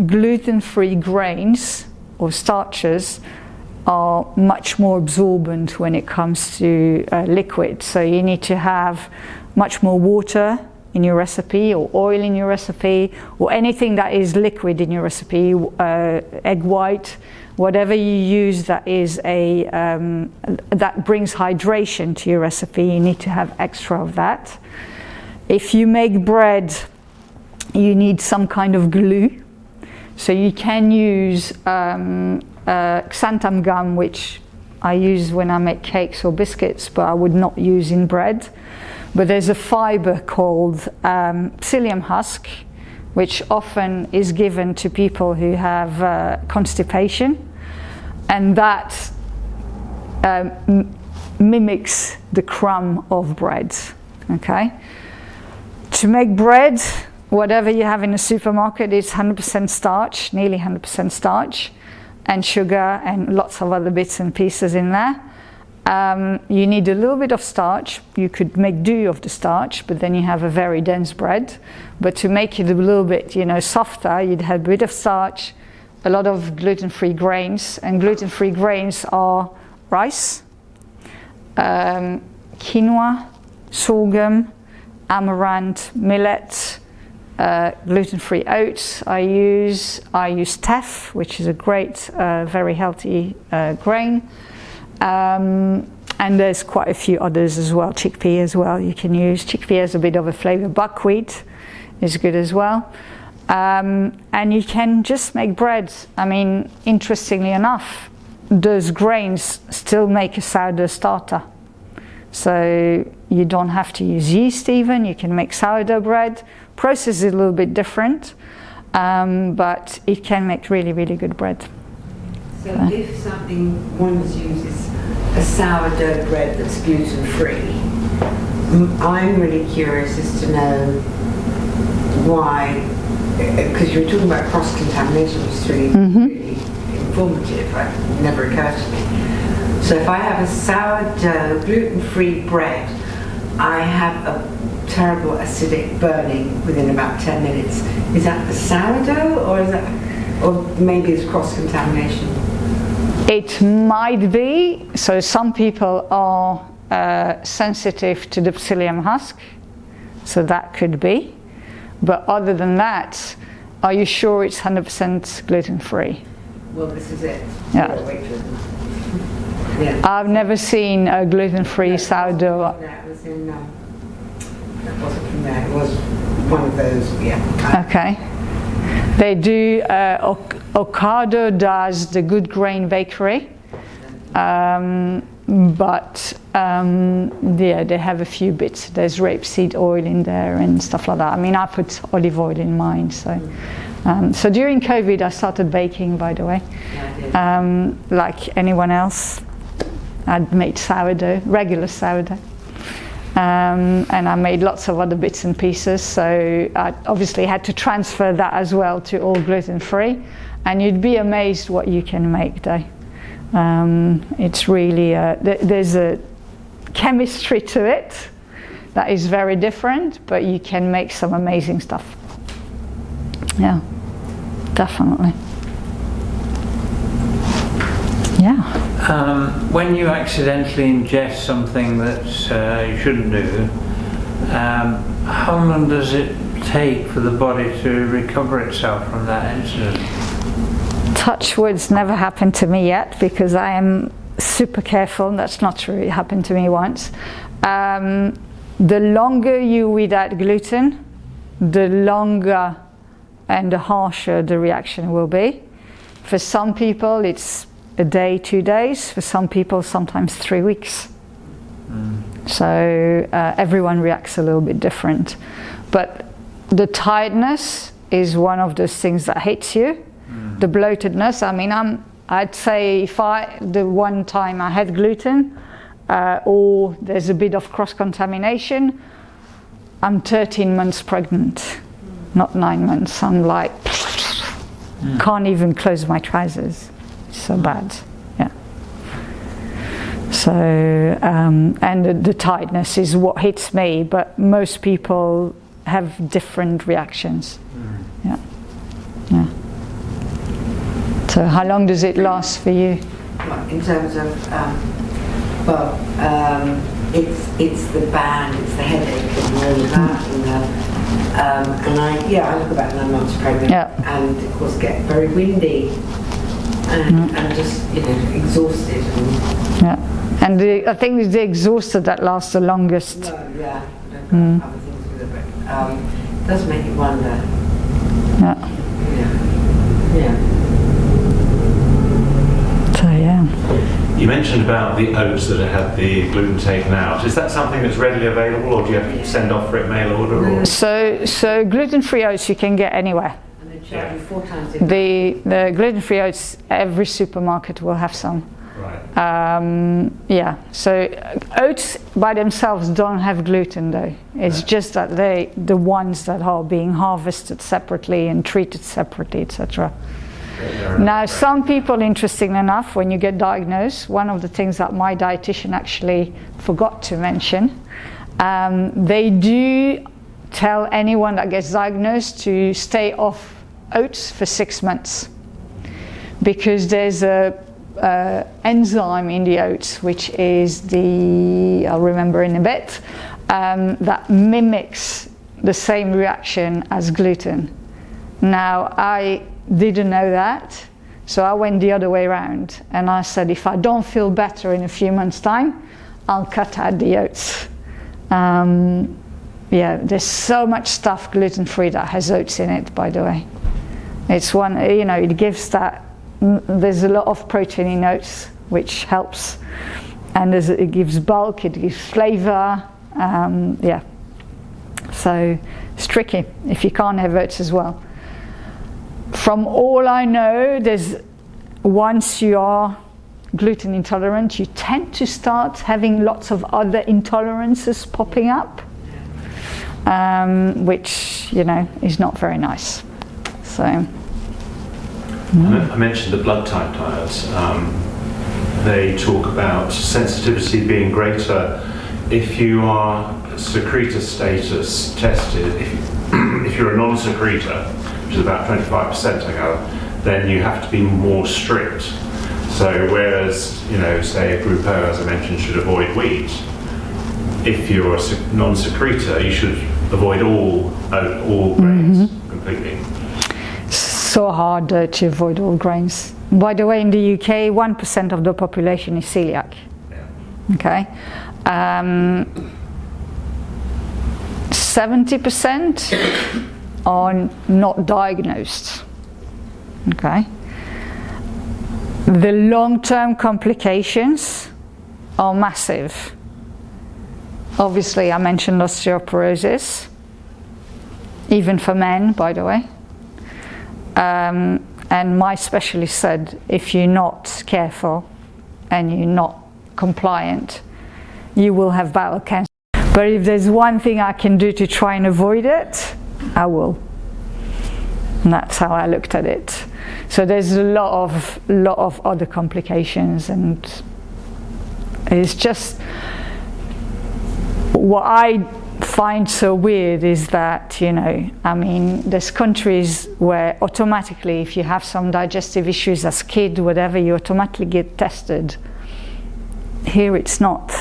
gluten-free grains or starches are much more absorbent when it comes to liquid. So you need to have much more water in your recipe, or oil in your recipe, or anything that is liquid in your recipe, egg white, whatever you use that is that brings hydration to your recipe, you need to have extra of that. If you make bread, you need some kind of glue. So you can use xanthan gum, which I use when I make cakes or biscuits, but I would not use in bread. But there's a fiber called psyllium husk, which often is given to people who have constipation, and that mimics the crumb of bread. Okay. To make bread, whatever you have in the supermarket is 100% starch, nearly 100% starch, and sugar and lots of other bits and pieces in there. You need a little bit of starch. You could make do of the starch, but then you have a very dense bread. But to make it a little bit, softer, you'd have a bit of starch, a lot of gluten-free grains, and gluten-free grains are rice, quinoa, sorghum, amaranth, millet, gluten-free oats. I use teff, which is a great, very healthy grain. And there's quite a few others as well. Chickpea as well you can use. Chickpea has a bit of a flavor. Buckwheat is good as well. And you can just make bread. I mean, interestingly enough, those grains still make a sourdough starter. So you don't have to use yeast even. You can make sourdough bread. Process is a little bit different, but it can make really, really good bread. So if one uses a sourdough bread that's gluten-free, I'm really curious as to know why, because you were talking about cross-contamination, which is really informative, right? It never occurred to me. So if I have a sourdough gluten-free bread, I have a terrible acidic burning within about 10 minutes. Is that the sourdough, or maybe it's cross-contamination? It might be. So some people are sensitive to the psyllium husk, so that could be. But other than that, are you sure it's 100% gluten-free? Well, this is it. Yeah. Yeah. I've never seen a gluten-free sourdough. That wasn't from there. It was one of those. Yeah. Okay. They do. Ocado does the Good Grain Bakery, but they have a few bits. There's rapeseed oil in there and stuff like that. I mean, I put olive oil in mine. So during COVID, I started baking. By the way, like anyone else, I'd made sourdough, regular sourdough. And I made lots of other bits and pieces, so I obviously had to transfer that as well to all gluten-free, and you'd be amazed what you can make, though. It's really, there's a chemistry to it that is very different, but you can make some amazing stuff. Yeah, definitely. Yeah. When you accidentally ingest something that you shouldn't do, how long does it take for the body to recover itself from that incident? Touch wood's never happened to me yet, because I am super careful. That's not true, it happened to me once. The longer you without gluten, the longer and the harsher the reaction will be. For some people it's a day, 2 days. For some people sometimes 3 weeks. So everyone reacts a little bit different. But the tiredness is one of those things that hits you. The bloatedness, I mean, I'd say the one time I had gluten, or there's a bit of cross-contamination, I'm 13 months pregnant, not 9 months. I'm like, can't even close my trousers. It's so bad, yeah. So, and the tiredness is what hits me, but most people have different reactions. Yeah. Yeah. So how long does it last for you? In terms of, it's the band, it's the headache and all of that, and I look about 9 months pregnant, and of course get very windy and just exhausted. And I think it's the exhausted that lasts the longest. No, yeah, I've got other things with it, but it does make you wonder. Yeah. So yeah. You mentioned about the oats that had the gluten taken out. Is that something that's readily available, or do you have to send off for it mail order? Or? So gluten-free oats you can get anywhere. And they charge you 4 times a day. The gluten-free oats, every supermarket will have some. Right. Yeah. So oats by themselves don't have gluten though. It's just that the ones that are being harvested separately and treated separately, etc. Now, some people, interestingly enough, when you get diagnosed, one of the things that my dietitian actually forgot to mention, they do tell anyone that gets diagnosed to stay off oats for 6 months, because there's a enzyme in the oats, which is I'll remember in a bit, that mimics the same reaction as gluten. Now, I didn't know that, so I went the other way around, and I said, if I don't feel better in a few months' time, I'll cut out the oats. Yeah, there's so much stuff gluten-free that has oats in it, by the way. It's one, it gives that, there's a lot of protein in oats, which helps, and it gives bulk, it gives flavor, yeah. So it's tricky if you can't have oats as well. From all I know, once you are gluten intolerant, you tend to start having lots of other intolerances popping up, which is not very nice. So I mentioned the blood type diets. They talk about sensitivity being greater if you are secretor status tested. If you're a non-secretor, which is about 25% I gather, then you have to be more strict. So whereas, say a group O, as I mentioned, should avoid wheat, if you're a non-secretor, you should avoid all grains completely. So hard to avoid all grains. By the way, in the UK, 1% of the population is celiac. Yeah. Okay. 70% are not diagnosed. Okay. The long-term complications are massive. Obviously, I mentioned osteoporosis, even for men, by the way. And my specialist said, if you're not careful and you're not compliant, you will have bowel cancer. But if there's one thing I can do to try and avoid it, I will. And that's how I looked at it. So there's a lot of other complications, and it's just what I find so weird is that, there's countries where automatically, if you have some digestive issues as a kid, whatever, you automatically get tested. Here it's not,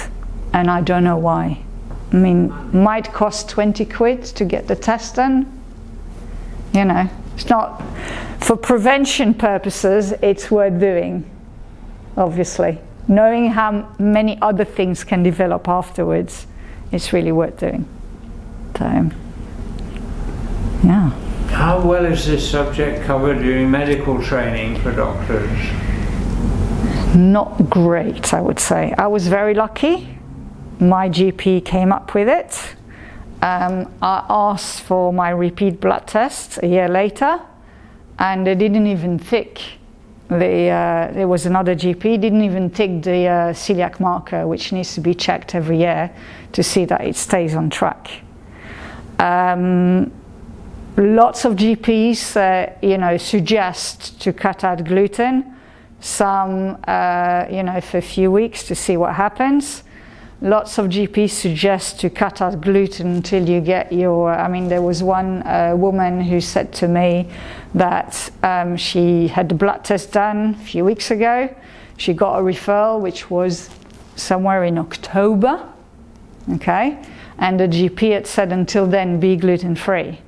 and I don't know why. Might cost 20 quid to get the test done, You know, it's not, for prevention purposes, it's worth doing, obviously. Knowing how many other things can develop afterwards, it's really worth doing. So, yeah. How well is this subject covered during medical training for doctors? Not great, I would say. I was very lucky. My GP came up with it. I asked for my repeat blood test a year later, and they didn't even tick there was another GP, didn't even tick the celiac marker, which needs to be checked every year to see that it stays on track. Lots of GPs, you know, suggest to cut out gluten. Some, you know, for a few weeks to see what happens. Lots of GPs suggest to cut out gluten until you get your, I mean, there was one woman who said to me that she had the blood test done a few weeks ago. She got a referral, which was somewhere in October, okay? And the GP had said, until then, be gluten-free.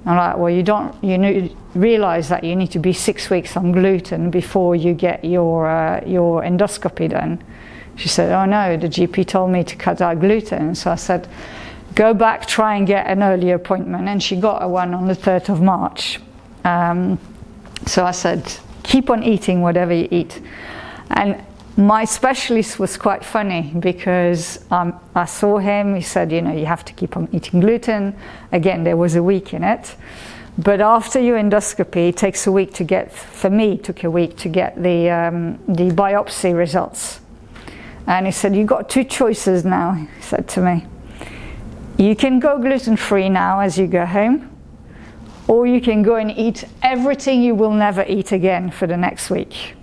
I'm like, well, you realize that you need to be 6 weeks on gluten before you get your endoscopy done. She said, oh no, the GP told me to cut out gluten. So I said, go back, try and get an early appointment. And she got one on the 3rd of March. So I said, keep on eating whatever you eat. And my specialist was quite funny because I saw him, he said, you know, you have to keep on eating gluten. Again, there was a week in it. But after your endoscopy, it takes a week to get, for me, it took a week to get the biopsy results. And he said, you've got two choices now, he said to me. You can go gluten-free now as you go home, or you can go and eat everything you will never eat again for the next week,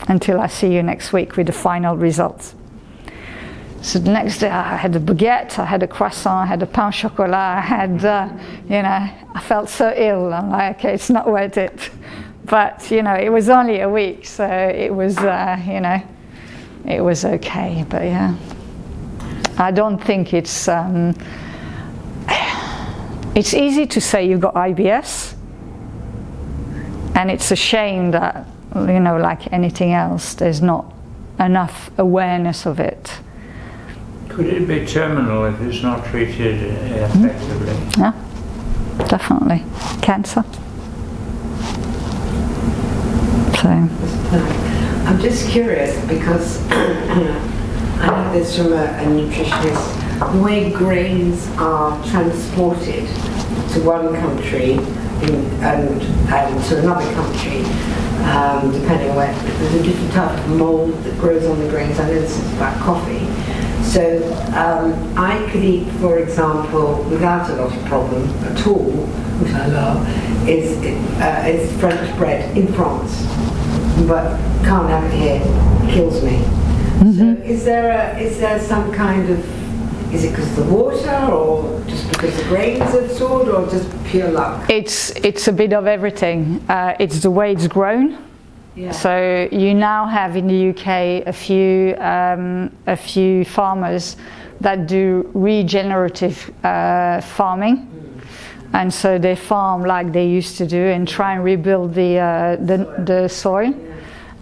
until I see you next week with the final results. So the next day I had a baguette, I had a croissant, I had a pain au chocolat, I had, you know, I felt so ill. I'm like, okay, it's not worth it. But, you know, it was only a week, so it was, you know, it was okay. But yeah, I don't think it's easy to say you've got IBS, and it's a shame that, you know, like anything else, there's not enough awareness of it. Could it be terminal if it's not treated effectively? Yeah, definitely. Cancer. So. I'm just curious because I have this from a nutritionist. The way grains are transported to one country and to another country, depending on where, there's a different type of mold that grows on the grains. I know this is about coffee. So I could eat, for example, without a lot of problem at all, which I love, is French bread in France, but can't have it here, it kills me. Mm-hmm. So is there some kind of, is it because of the water, or just because the grains are stored, or just pure luck? It's a bit of everything. It's the way it's grown. Yeah. So you now have in the UK a few farmers that do regenerative farming, and so they farm like they used to do and try and rebuild the soil,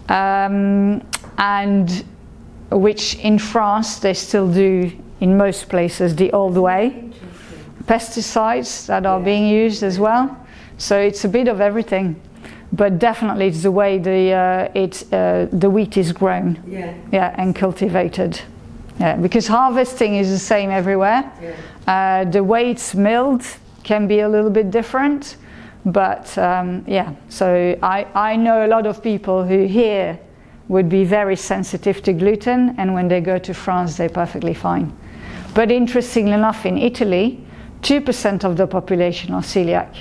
and which in France they still do in most places the old way. Pesticides that are being used as well. So it's a bit of everything. But definitely it's the way the wheat is grown, and cultivated. Yeah, because harvesting is the same everywhere. Yeah. The way it's milled can be a little bit different, but yeah. So I know a lot of people who here would be very sensitive to gluten, and when they go to France, they're perfectly fine. But interestingly enough, in Italy, 2% of the population are celiac.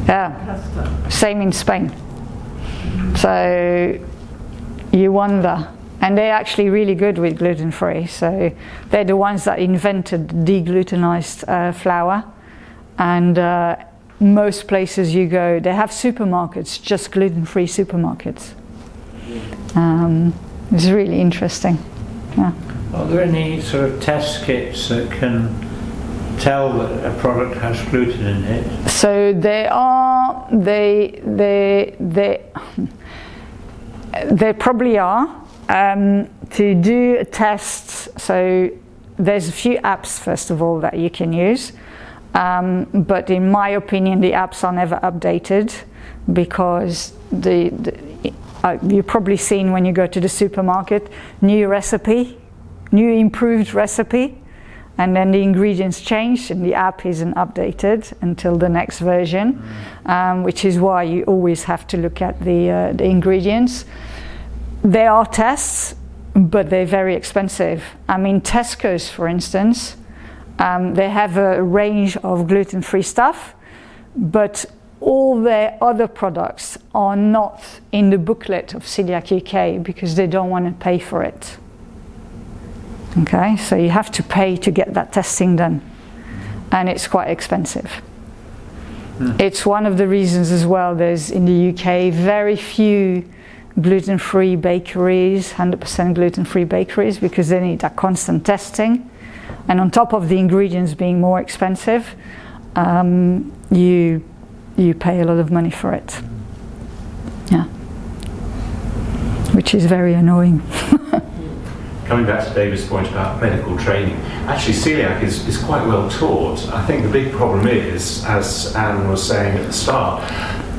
Yeah, same in Spain. So you wonder, and they're actually really good with gluten-free. So they're the ones that invented deglutenized flour, and most places you go, they have supermarkets, just gluten-free supermarkets. It's really interesting. Yeah. Are there any sort of test kits that can tell that a product has gluten in it? So there probably are. To do a test, so there's a few apps first of all that you can use, but in my opinion the apps are never updated, because you've probably seen when you go to the supermarket, new recipe, new improved recipe, and then the ingredients change and the app isn't updated until the next version, which is why you always have to look at the ingredients. There are tests, but they're very expensive. I mean, Tesco's, for instance, they have a range of gluten-free stuff, but all their other products are not in the booklet of Coeliac UK because they don't want to pay for it. Okay, so you have to pay to get that testing done, and it's quite expensive. It's one of the reasons as well, there's in the UK very few gluten-free bakeries, 100% gluten-free bakeries, because they need that constant testing, and on top of the ingredients being more expensive, you pay a lot of money for it. Yeah, which is very annoying. Coming back to David's point about medical training, actually celiac is quite well taught. I think the big problem is, as Anne was saying at the start,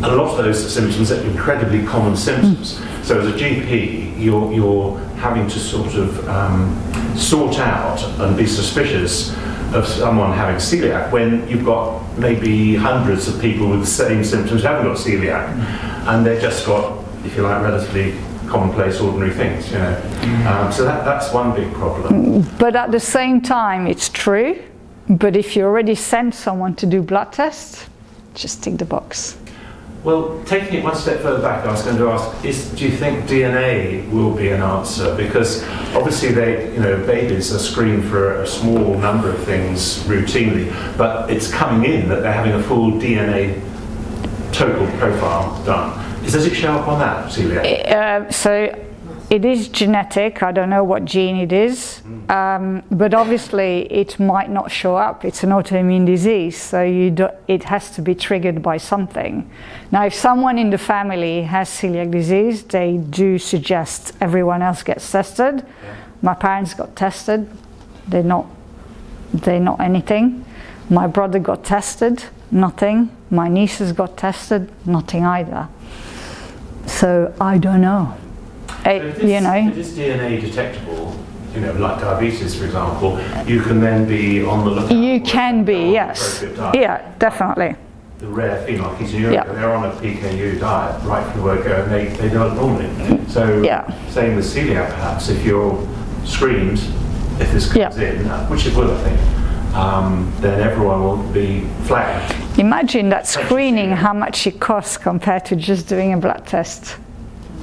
a lot of those symptoms are incredibly common symptoms. So as a GP, you're having to sort of sort out and be suspicious of someone having celiac when you've got maybe hundreds of people with the same symptoms who haven't got celiac, and they've just got, if you like, relatively commonplace, ordinary things, you know. So that's one big problem. But at the same time, it's true. But if you already send someone to do blood tests, just tick the box. Well, taking it one step further back, I was going to ask: do you think DNA will be an answer? Because obviously, babies are screened for a small number of things routinely, but it's coming in that they're having a full DNA total profile done. Does it show up on that, celiac? So it is genetic. I don't know what gene it is, but obviously it might not show up. It's an autoimmune disease, so it has to be triggered by something. Now, if someone in the family has celiac disease, they do suggest everyone else gets tested. Yeah. My parents got tested. They're not anything. My brother got tested, nothing. My nieces got tested, nothing either. So I don't know. If it is DNA detectable, like diabetes, for example, you can then be on the lookout. You can be, yes. Yeah, definitely. The rare phenylketonuria, they're on a PKU diet right from the word go, and they don't normally. So, same with celiac, perhaps, if you're screened, if this comes in, which it will, I think, then everyone will be flagged. Imagine that screening, how much it costs compared to just doing a blood test.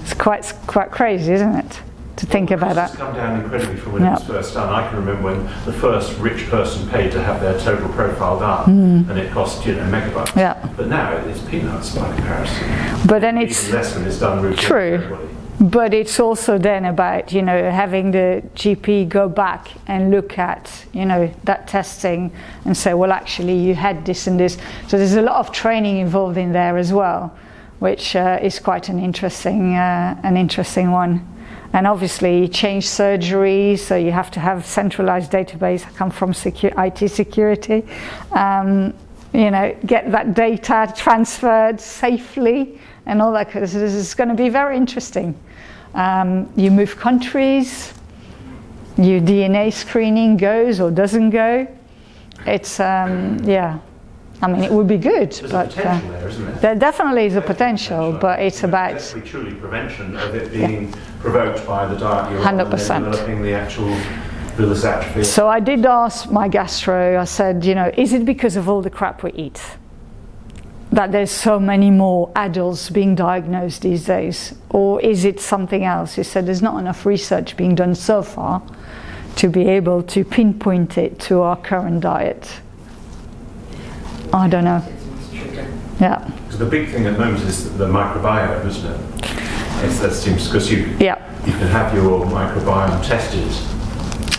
It's quite crazy, isn't it, to think about that? It's come down incredibly from when it was first done. I can remember when the first rich person paid to have their total profile done, and it cost megabucks. Yeah. But now it's peanuts by comparison. But then it's even less when it's done routinely. True. But it's also then about, having the GP go back and look at, that testing and say, well, actually, you had this and this. So there's a lot of training involved in there as well, which is quite an interesting one. And obviously, change surgery, so you have to have centralized database. I come from IT security. Get that data transferred safely and all that. Because this is going to be very interesting. You move countries, your DNA screening goes or doesn't go. It's, I mean, it would be good. There's a potential there, isn't there? There definitely is a potential, but it's about... Definitely truly prevention of it being provoked by the diet you're 100%. on and then developing the actual villus atrophy. So I did ask my gastro, I said, is it because of all the crap we eat that there's so many more adults being diagnosed these days, or is it something else? He said there's not enough research being done so far to be able to pinpoint it to our current diet. I don't know. Yeah. Because the big thing at the moment is the microbiome, isn't it? That seems because you can have your microbiome tested.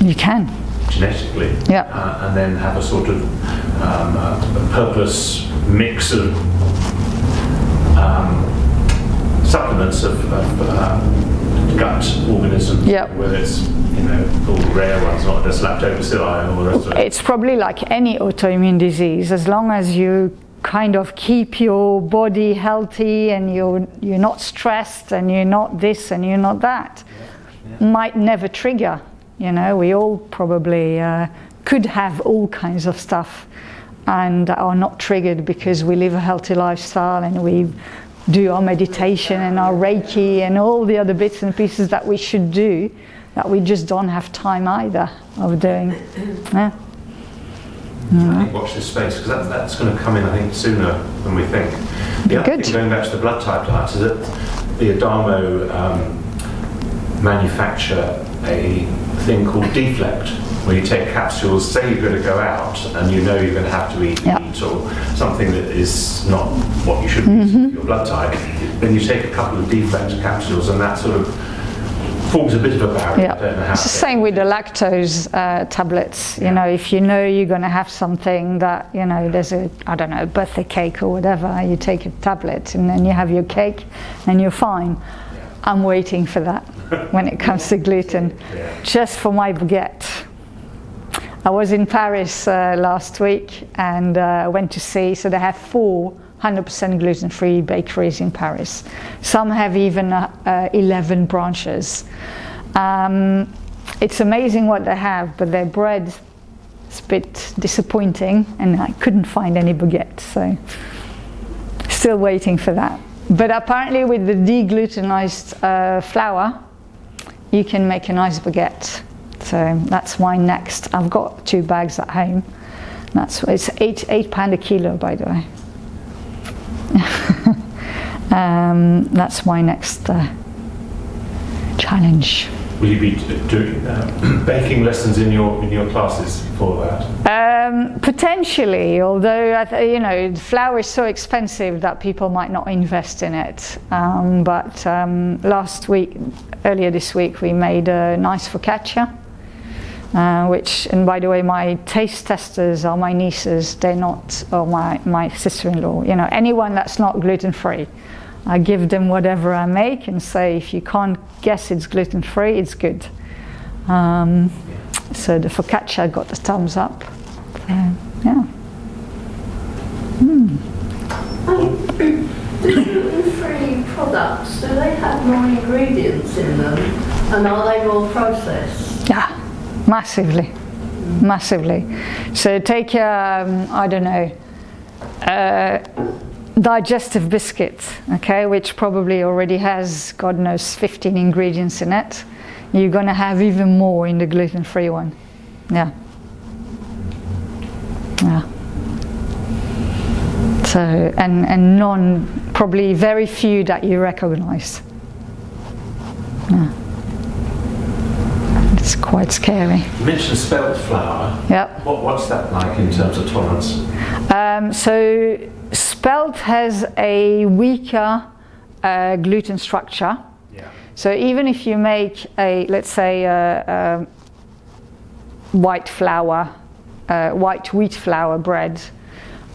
You can. genetically, and then have a sort of a purpose mix of supplements of gut organisms, whether it's all the rare ones, not just lactobacilli and all the rest of it. It's probably like any autoimmune disease, as long as you kind of keep your body healthy and you're not stressed and you're not this and you're not that, might never trigger. We all probably could have all kinds of stuff and are not triggered because we live a healthy lifestyle and we do our meditation and our Reiki and all the other bits and pieces that we should do, that we just don't have time either of doing. I think watch this space, because that's going to come in, I think, sooner than we think. The other thing, going back to the blood type diets, is that the Adamo manufacture a thing called Deflect, where you take capsules, say you're going to go out and you're going to have to eat meat or something that is not what you should eat for your blood type, then you take a couple of Deflect capsules and that sort of forms a bit of a barrier. I don't know how it's the same with the lactose tablets. If you're going to have something that, there's a birthday cake or whatever, you take a tablet and then you have your cake and you're fine. I'm waiting for that when it comes to gluten, just for my baguette. I was in Paris last week and went to see, so they have 4 100% gluten-free bakeries in Paris. Some have even 11 branches. It's amazing what they have, but their bread is a bit disappointing and I couldn't find any baguette, so still waiting for that. But apparently with the deglutenized flour, you can make a nice baguette. So that's mine next. I've got 2 bags at home. It's £8 a kilo, by the way. That's my next challenge. Will you be doing baking lessons in your classes for that? Potentially, although flour is so expensive that people might not invest in it. But earlier this week, we made a nice focaccia. And by the way, my taste testers are my nieces. They're not, or my sister-in-law. Anyone that's not gluten-free, I give them whatever I make and say, if you can't guess it's gluten-free, it's good. So the focaccia got the thumbs up. The gluten-free products, do they have more ingredients in them, and are they more processed? Yeah. Massively. So take digestive biscuit, which probably already has, God knows, 15 ingredients in it. You're going to have even more in the gluten-free one. So, and probably very few that you recognize. It's quite scary. You mentioned spelt flour. Yep. What's that like in terms of tolerance? So spelt has a weaker gluten structure. So even if you make let's say white wheat flour bread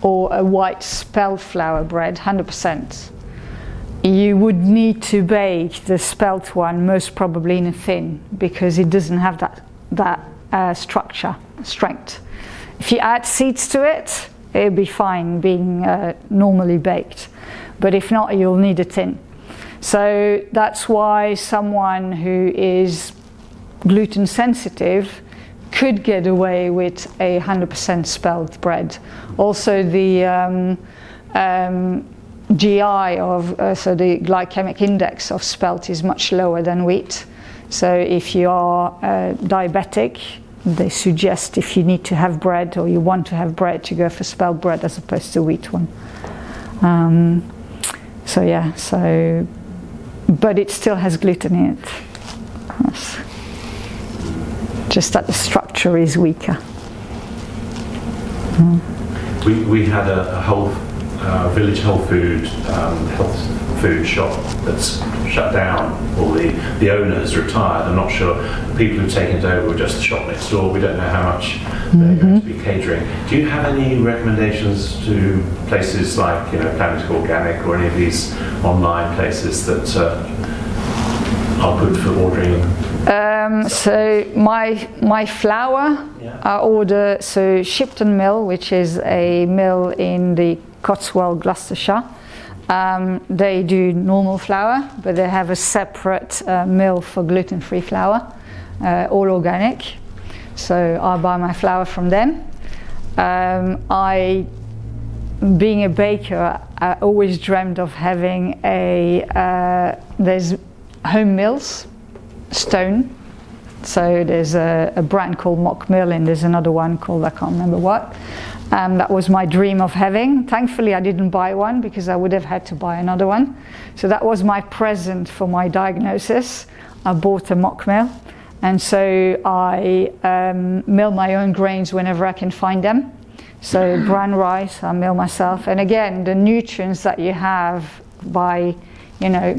or a white spelt flour bread, 100%, you would need to bake the spelt one most probably in a thin, because it doesn't have that strength. If you add seeds to it, it'll be fine being normally baked, but if not, you'll need a tin. So that's why someone who is gluten sensitive could get away with a 100% spelt bread. Also the GI so the glycemic index of spelt is much lower than wheat. So if you are diabetic, they suggest if you need to have bread or you want to have bread, to go for spelt bread as opposed to wheat one. But it still has gluten in it. Yes. Just that the structure is weaker. We had a whole village health food shop that's shut down, or the owner has retired. I'm not sure. The people who've taken it over were just the shop next door. We don't know how much they're going to be catering. Do you have any recommendations to places like, Planet Organic or any of these online places that are good for ordering? So my flour, I order Shipton Mill, which is a mill in the Cotswold, Gloucestershire. They do normal flour, but they have a separate mill for gluten-free flour, all organic. So I buy my flour from them. Being a baker, I always dreamed of having there's home mills, stone. So there's a brand called Mock Mill, and there's another one called, I can't remember what. That was my dream of having. Thankfully I didn't buy one, because I would have had to buy another one. So that was my present for my diagnosis. I bought a Mock Mill, and so I mill my own grains whenever I can find them. So brown rice I mill myself, and again the nutrients that you have by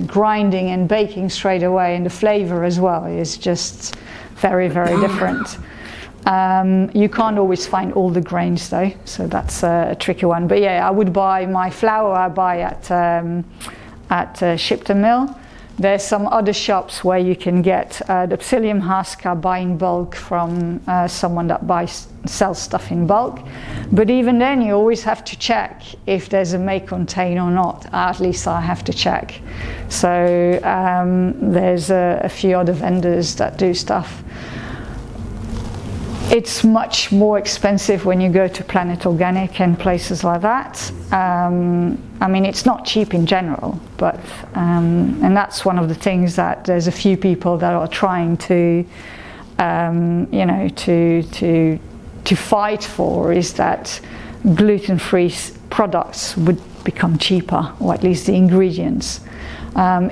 grinding and baking straight away, and the flavor as well is just very, very different. You can't always find all the grains though, so that's a tricky one. But yeah, I would buy my flour, I buy at Shipton Mill. There's some other shops where you can get the psyllium husk. I buy in bulk from someone that sells stuff in bulk. But even then, you always have to check if there's a may contain or not. At least I have to check. So there's a few other vendors that do stuff. It's much more expensive when you go to Planet Organic and places like that. I mean, it's not cheap in general, but and that's one of the things that there's a few people that are trying to, to fight for, is that gluten-free products would become cheaper, or at least the ingredients.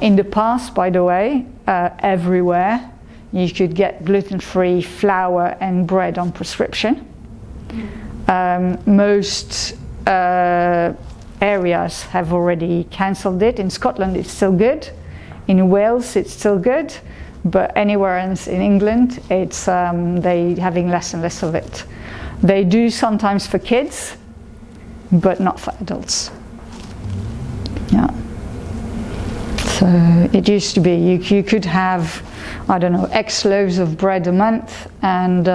In the past, by the way, everywhere, you could get gluten-free flour and bread on prescription. Most areas have already cancelled it. In Scotland it's still good. In Wales it's still good. But anywhere else in England, it's they having less and less of it. They do sometimes for kids, but not for adults. Yeah. So it used to be you could have, I don't know, X loaves of bread a month and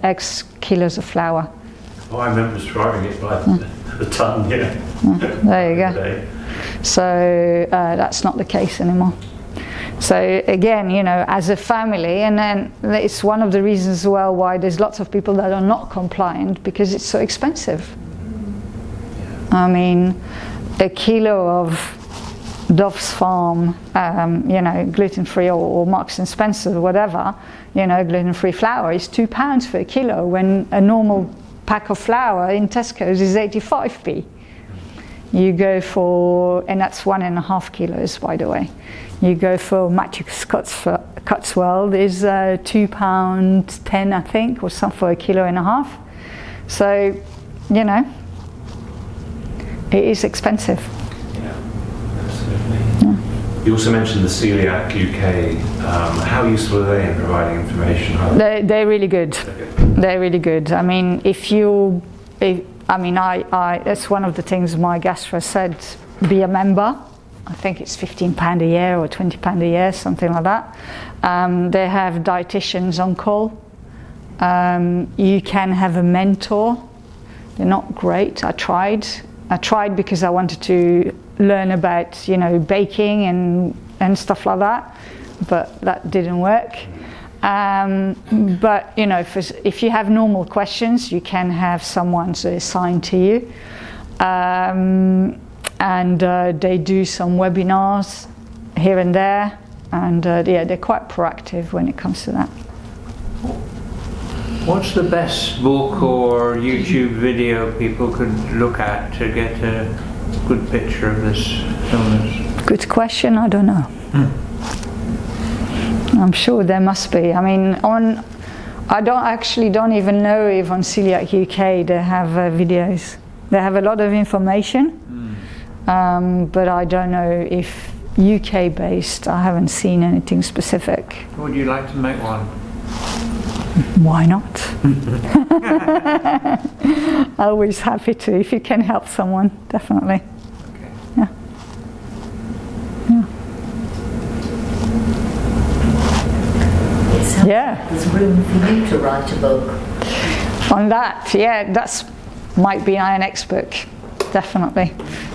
X kilos of flour. Oh, I remember describing it by the ton, yeah. There you go. So that's not the case anymore. So again, as a family, and then it's one of the reasons as well why there's lots of people that are not compliant, because it's so expensive. I mean, a kilo of Dove's Farm, gluten-free, or Marks and Spencer, or whatever, gluten-free flour is £2 for a kilo, when a normal pack of flour in Tesco's is 85p. You go for, and that's 1.5 kilos, by the way. You go for Matthew's Cotswold is £2.10, I think, or something, for 1.5 kilos. So, it is expensive. You also mentioned the Coeliac UK. How useful are they in providing information? They're really good. They're really good. I mean, that's one of the things my gastro said, be a member. I think it's £15 a year or £20 a year, something like that. They have dietitians on call. You can have a mentor. They're not great. I tried because I wanted to learn about baking and stuff like that, but that didn't work. But if you have normal questions, you can have someone assigned to you, and they do some webinars here and there, and they're quite proactive when it comes to that. What's the best book or YouTube video people could look at to get a good picture of this illness? Good question. I don't know. I'm sure there must be. I mean, I don't even know if on Coeliac UK they have videos. They have a lot of information, but I don't know if UK based. I haven't seen anything specific. Would you like to make one? Why not? Always happy to, if you can help someone, definitely. Okay. Yeah. Yeah. It sounds Yeah. like there's room for you to write a book. On that, yeah, that's might be our next book, definitely.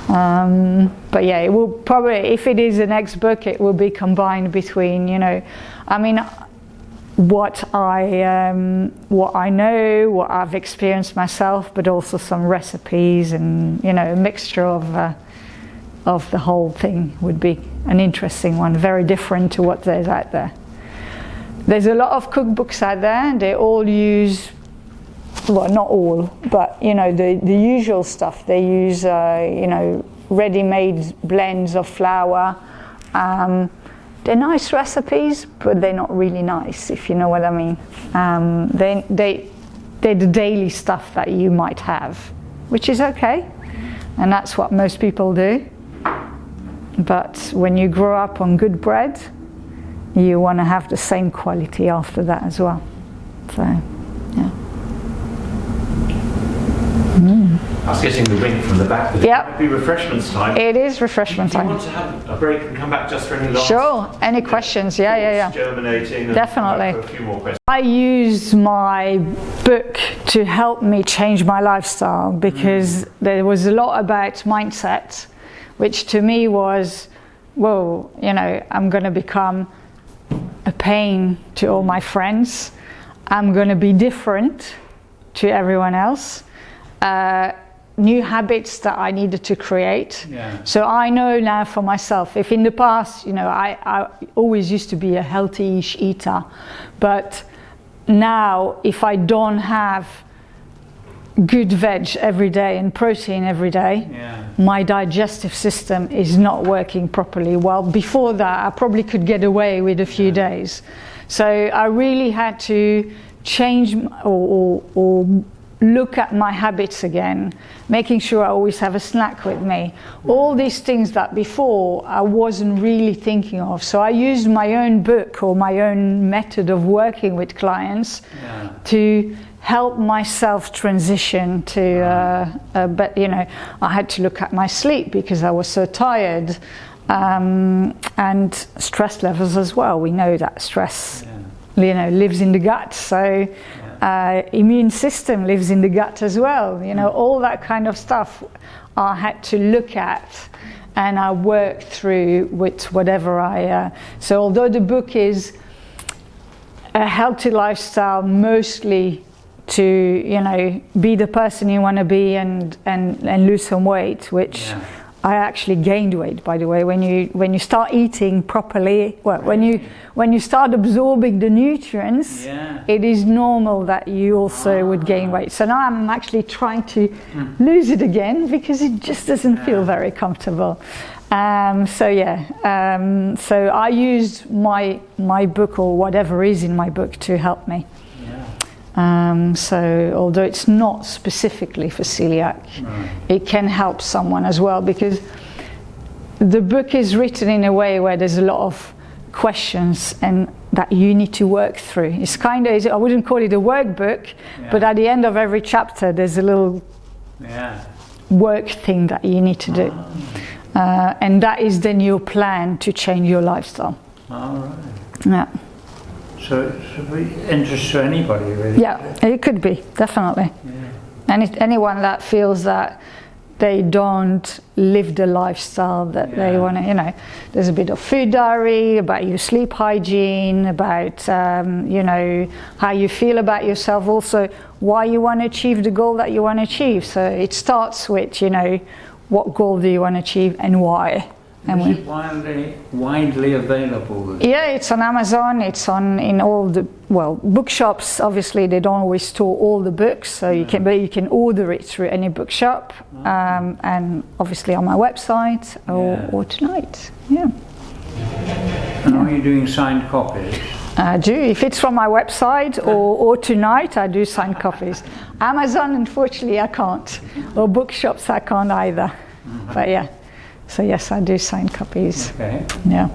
But yeah, it will probably, if it is the next book, it will be combined between, you know, I mean, what I know, what I've experienced myself, but also some recipes and, you know, a mixture of the whole thing would be an interesting one, very different to what there's out there. There's a lot of cookbooks out there, and they all use, well, not all, but you know, the usual stuff. They use you know, ready-made blends of flour. They're nice recipes, but they're not really nice, if you know what I mean. They're the daily stuff that you might have, which is okay, and that's what most people do. But when you grow up on good bread, you want to have the same quality after that as well. So, yeah. I was getting the wink from the back. But Yep. It might be refreshments time. It is refreshment Do you time. want to have a break and come back just for any last? Sure. Any questions? Yeah. Germinating. And Definitely. come back for a few more questions. I use my book to help me change my lifestyle, because there was a lot about mindset, which to me was, whoa, you know, I'm going to become a pain to all my friends. I'm going to be different to everyone else. New habits that I needed to create. Yeah. So I know now for myself, if in the past, you know, I always used to be a healthy-ish eater, but now if I don't have good veg every day and protein every day, my digestive system is not working properly. Well, before that, I probably could get away with a few days. So I really had to change or look at my habits again, making sure I always have a snack with me. All these things that before I wasn't really thinking of. So I used my own book or my own method of working with clients to help myself transition to, but you know, I had to look at my sleep because I was so tired, and stress levels as well. We know that stress, you know, lives in the gut. So immune system lives in the gut as well. You know, all that kind of stuff I had to look at, and I worked through with whatever so although the book is a healthy lifestyle, mostly to, you know, be the person you want to be and lose some weight, which I actually gained weight, by the way. When you start eating properly, well, when you start absorbing the nutrients, it is normal that you also would gain weight. So now I'm actually trying to lose it again, because it just doesn't feel very comfortable. So I used my book, or whatever is in my book, to help me. So although it's not specifically for celiac, it can help someone as well, because the book is written in a way where there's a lot of questions and that you need to work through. It's kind of, I wouldn't call it a workbook, but at the end of every chapter there's a little work thing that you need to do. And that is then your plan to change your lifestyle. All right. Yeah. So it's of interest to anybody, really. Yeah, it could be, definitely. Anyone that feels that they don't live the lifestyle that they want to, you know, there's a bit of food diary about your sleep hygiene, about, you know, how you feel about yourself, also why you want to achieve the goal that you want to achieve. So it starts with, you know, what goal do you want to achieve and why. Is it widely available? Yeah, it's on Amazon. It's in all the bookshops. Obviously, they don't always store all the books, so you can order it through any bookshop, and obviously on my website or tonight. Yeah. And are you doing signed copies? I do. If it's from my website or tonight, I do sign copies. Amazon, unfortunately, I can't. Or bookshops, I can't either. But yeah. So yes, I do sign copies. Okay. Yeah.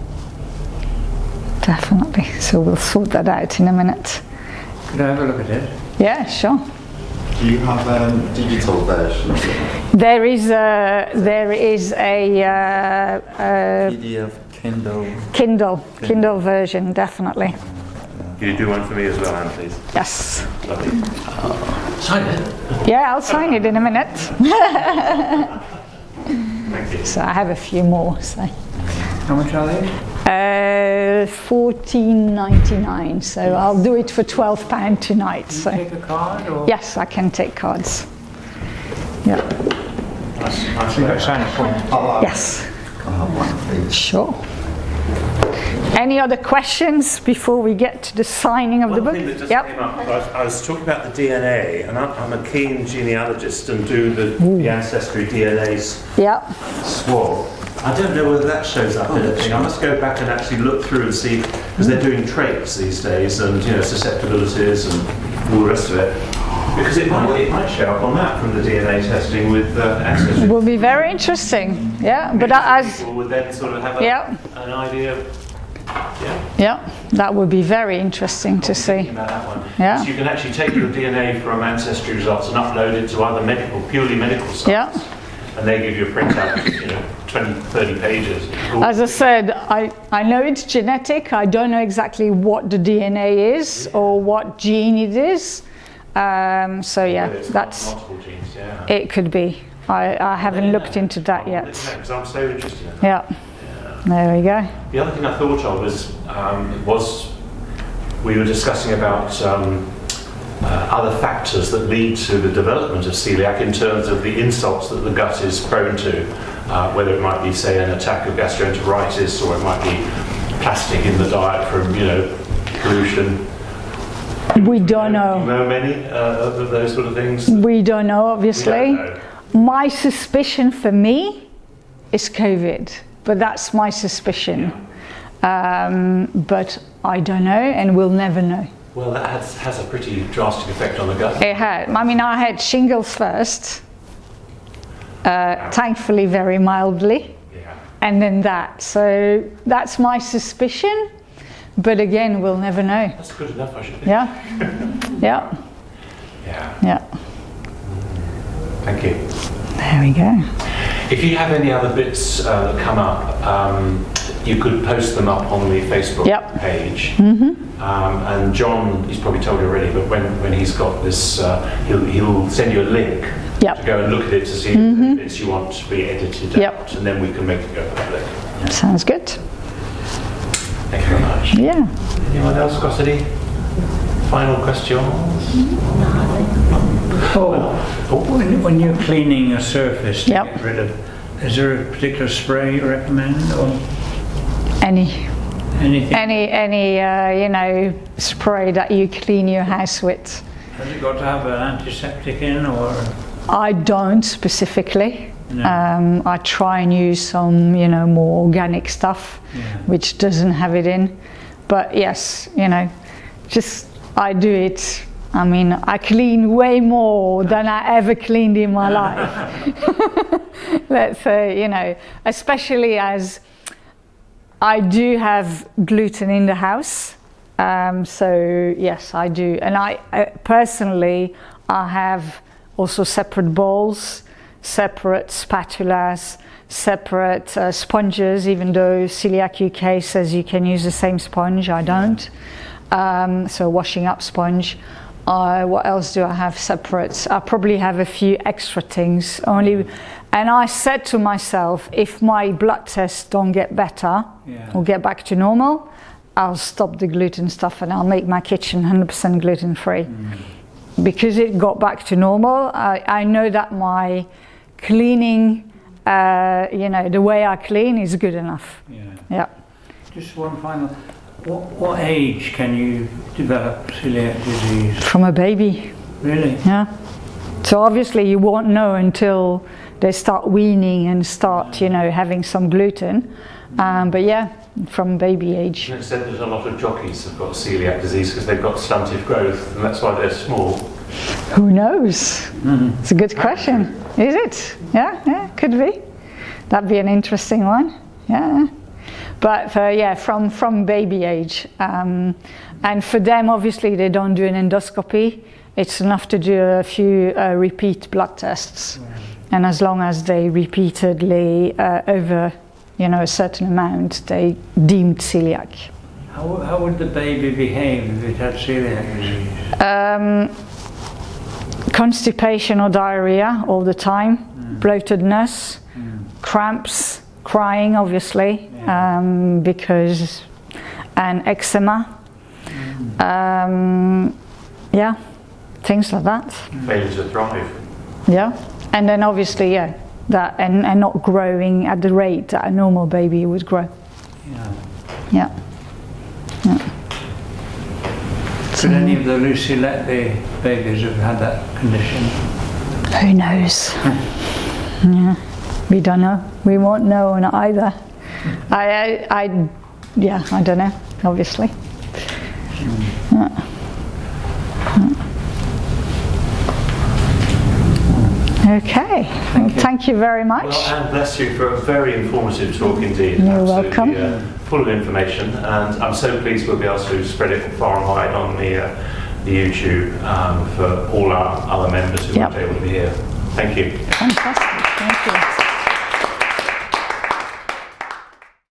Definitely. So we'll sort that out in a minute. Could I have a look at it? Yeah, sure. Do you have digital versions? There is a PDF, Kindle version, definitely. Can you do one for me as well, Anne, please? Yes. Lovely. Sign it. Yeah, I'll sign it in a minute. Thank you. So I have a few more. So. How much are they? $14.99. So I'll do it for £12 tonight. So Take a card or? yes, I can take cards. Yeah. Nice You got to sign a form. Yes. I'll have one, please. Sure. Any other questions before we get to the signing of the book? One thing that just came up, I was talking about the DNA, and I'm a keen genealogist and do the ancestry DNA Yeah. swab. I don't know whether that shows up in anything. I must go back and actually look through and see, because they're doing traits these days and susceptibilities and all the rest of it. Because it might show up on that from the DNA testing with ancestry. Will be very interesting. Yeah, but as People would then sort of have an idea of, yeah, that would be very interesting to see. about that one. Yeah. So you can actually take your DNA from ancestry results and upload it to other purely medical sites. Yeah. And they give you a printout, 20, 30 pages. As I said, I know it's genetic. I don't know exactly what the DNA is or what gene it is. So yeah, It's that's multiple genes, yeah. it. Could be. I haven't looked into that yet. Because I'm so interested in that. Yeah. There we go. The other thing I thought of was we were discussing about other factors that lead to the development of celiac in terms of the insults that the gut is prone to, whether it might be, say, an attack of gastroenteritis, or it might be plastic in the diet from, pollution. We don't Do you know. know many of those sort of things? We don't know, obviously. We don't know. My suspicion for me is COVID, but that's my suspicion. But I don't know, and we'll never know. Well, that has a pretty drastic effect on the gut. It had. I mean, I had shingles first, thankfully very mildly, Yeah. and then that. So that's my suspicion, but again, we'll never know. That's good enough, I should think. Yeah, yeah, Yeah. yeah. Thank you. There we go. If you have any other bits that come up, you could post them up on the Facebook Yep. page. And John, he's probably told you already, but when he's got this, he'll send you a link Yep. to go and look at it to see if there's any bits you want to be edited Yep. out, and then we can make it go public. Sounds good. Thank you very much. Yeah. Anyone else got any final questions? When you're cleaning a surface to Yep. get rid of, is there a particular spray you recommend or Any anything? spray that you clean your house with. Has it got to have an antiseptic in or? I don't specifically. No. I try and use some, more organic stuff, which doesn't have it in. But yes, I do it. I mean, I clean way more than I ever cleaned in my life. Let's say, especially as I do have gluten in the house. So yes, I do. And I personally, I have also separate bowls, separate spatulas, separate sponges, even though Coeliac UK says you can use the same sponge, I don't. So washing up sponge. What else do I have separate? I probably have a few extra things only. And I said to myself, if my blood tests don't get better or get back to normal, I'll stop the gluten stuff and I'll make my kitchen 100% gluten-free. Because it got back to normal, I know that my cleaning, the way I clean is good enough. Yeah. Just one final. What age can you develop celiac disease? From a baby. Really? Yeah. So obviously you won't know until they start weaning and start, having some gluten. But yeah, from baby age. And it said there's a lot of jockeys have got celiac disease because they've got stunted growth, and that's why they're small. Who knows? It's a good question. Is it? Yeah, could be. That'd be an interesting one. Yeah. But from baby age. And for them, obviously, they don't do an endoscopy. It's enough to do a few repeat blood tests. And as long as they repeatedly, over a certain amount, they deemed celiac. How would the baby behave if it had celiac disease? Constipation or diarrhea all the time, bloatedness, cramps, crying obviously, because, and eczema, things like that. Failure to thrive. Yeah, and then obviously that and not growing at the rate that a normal baby would grow. Yeah. Could any of the Lucilette babies have had that condition? Who knows? We don't know. We won't know either. I don't know. Obviously. Okay. Thank you very much. Well, and bless you for a very informative talk indeed. You're welcome. Full of information, and I'm so pleased we'll be able to spread it far and wide on the YouTube for all our other members who won't be able to be here. Thank you. Fantastic.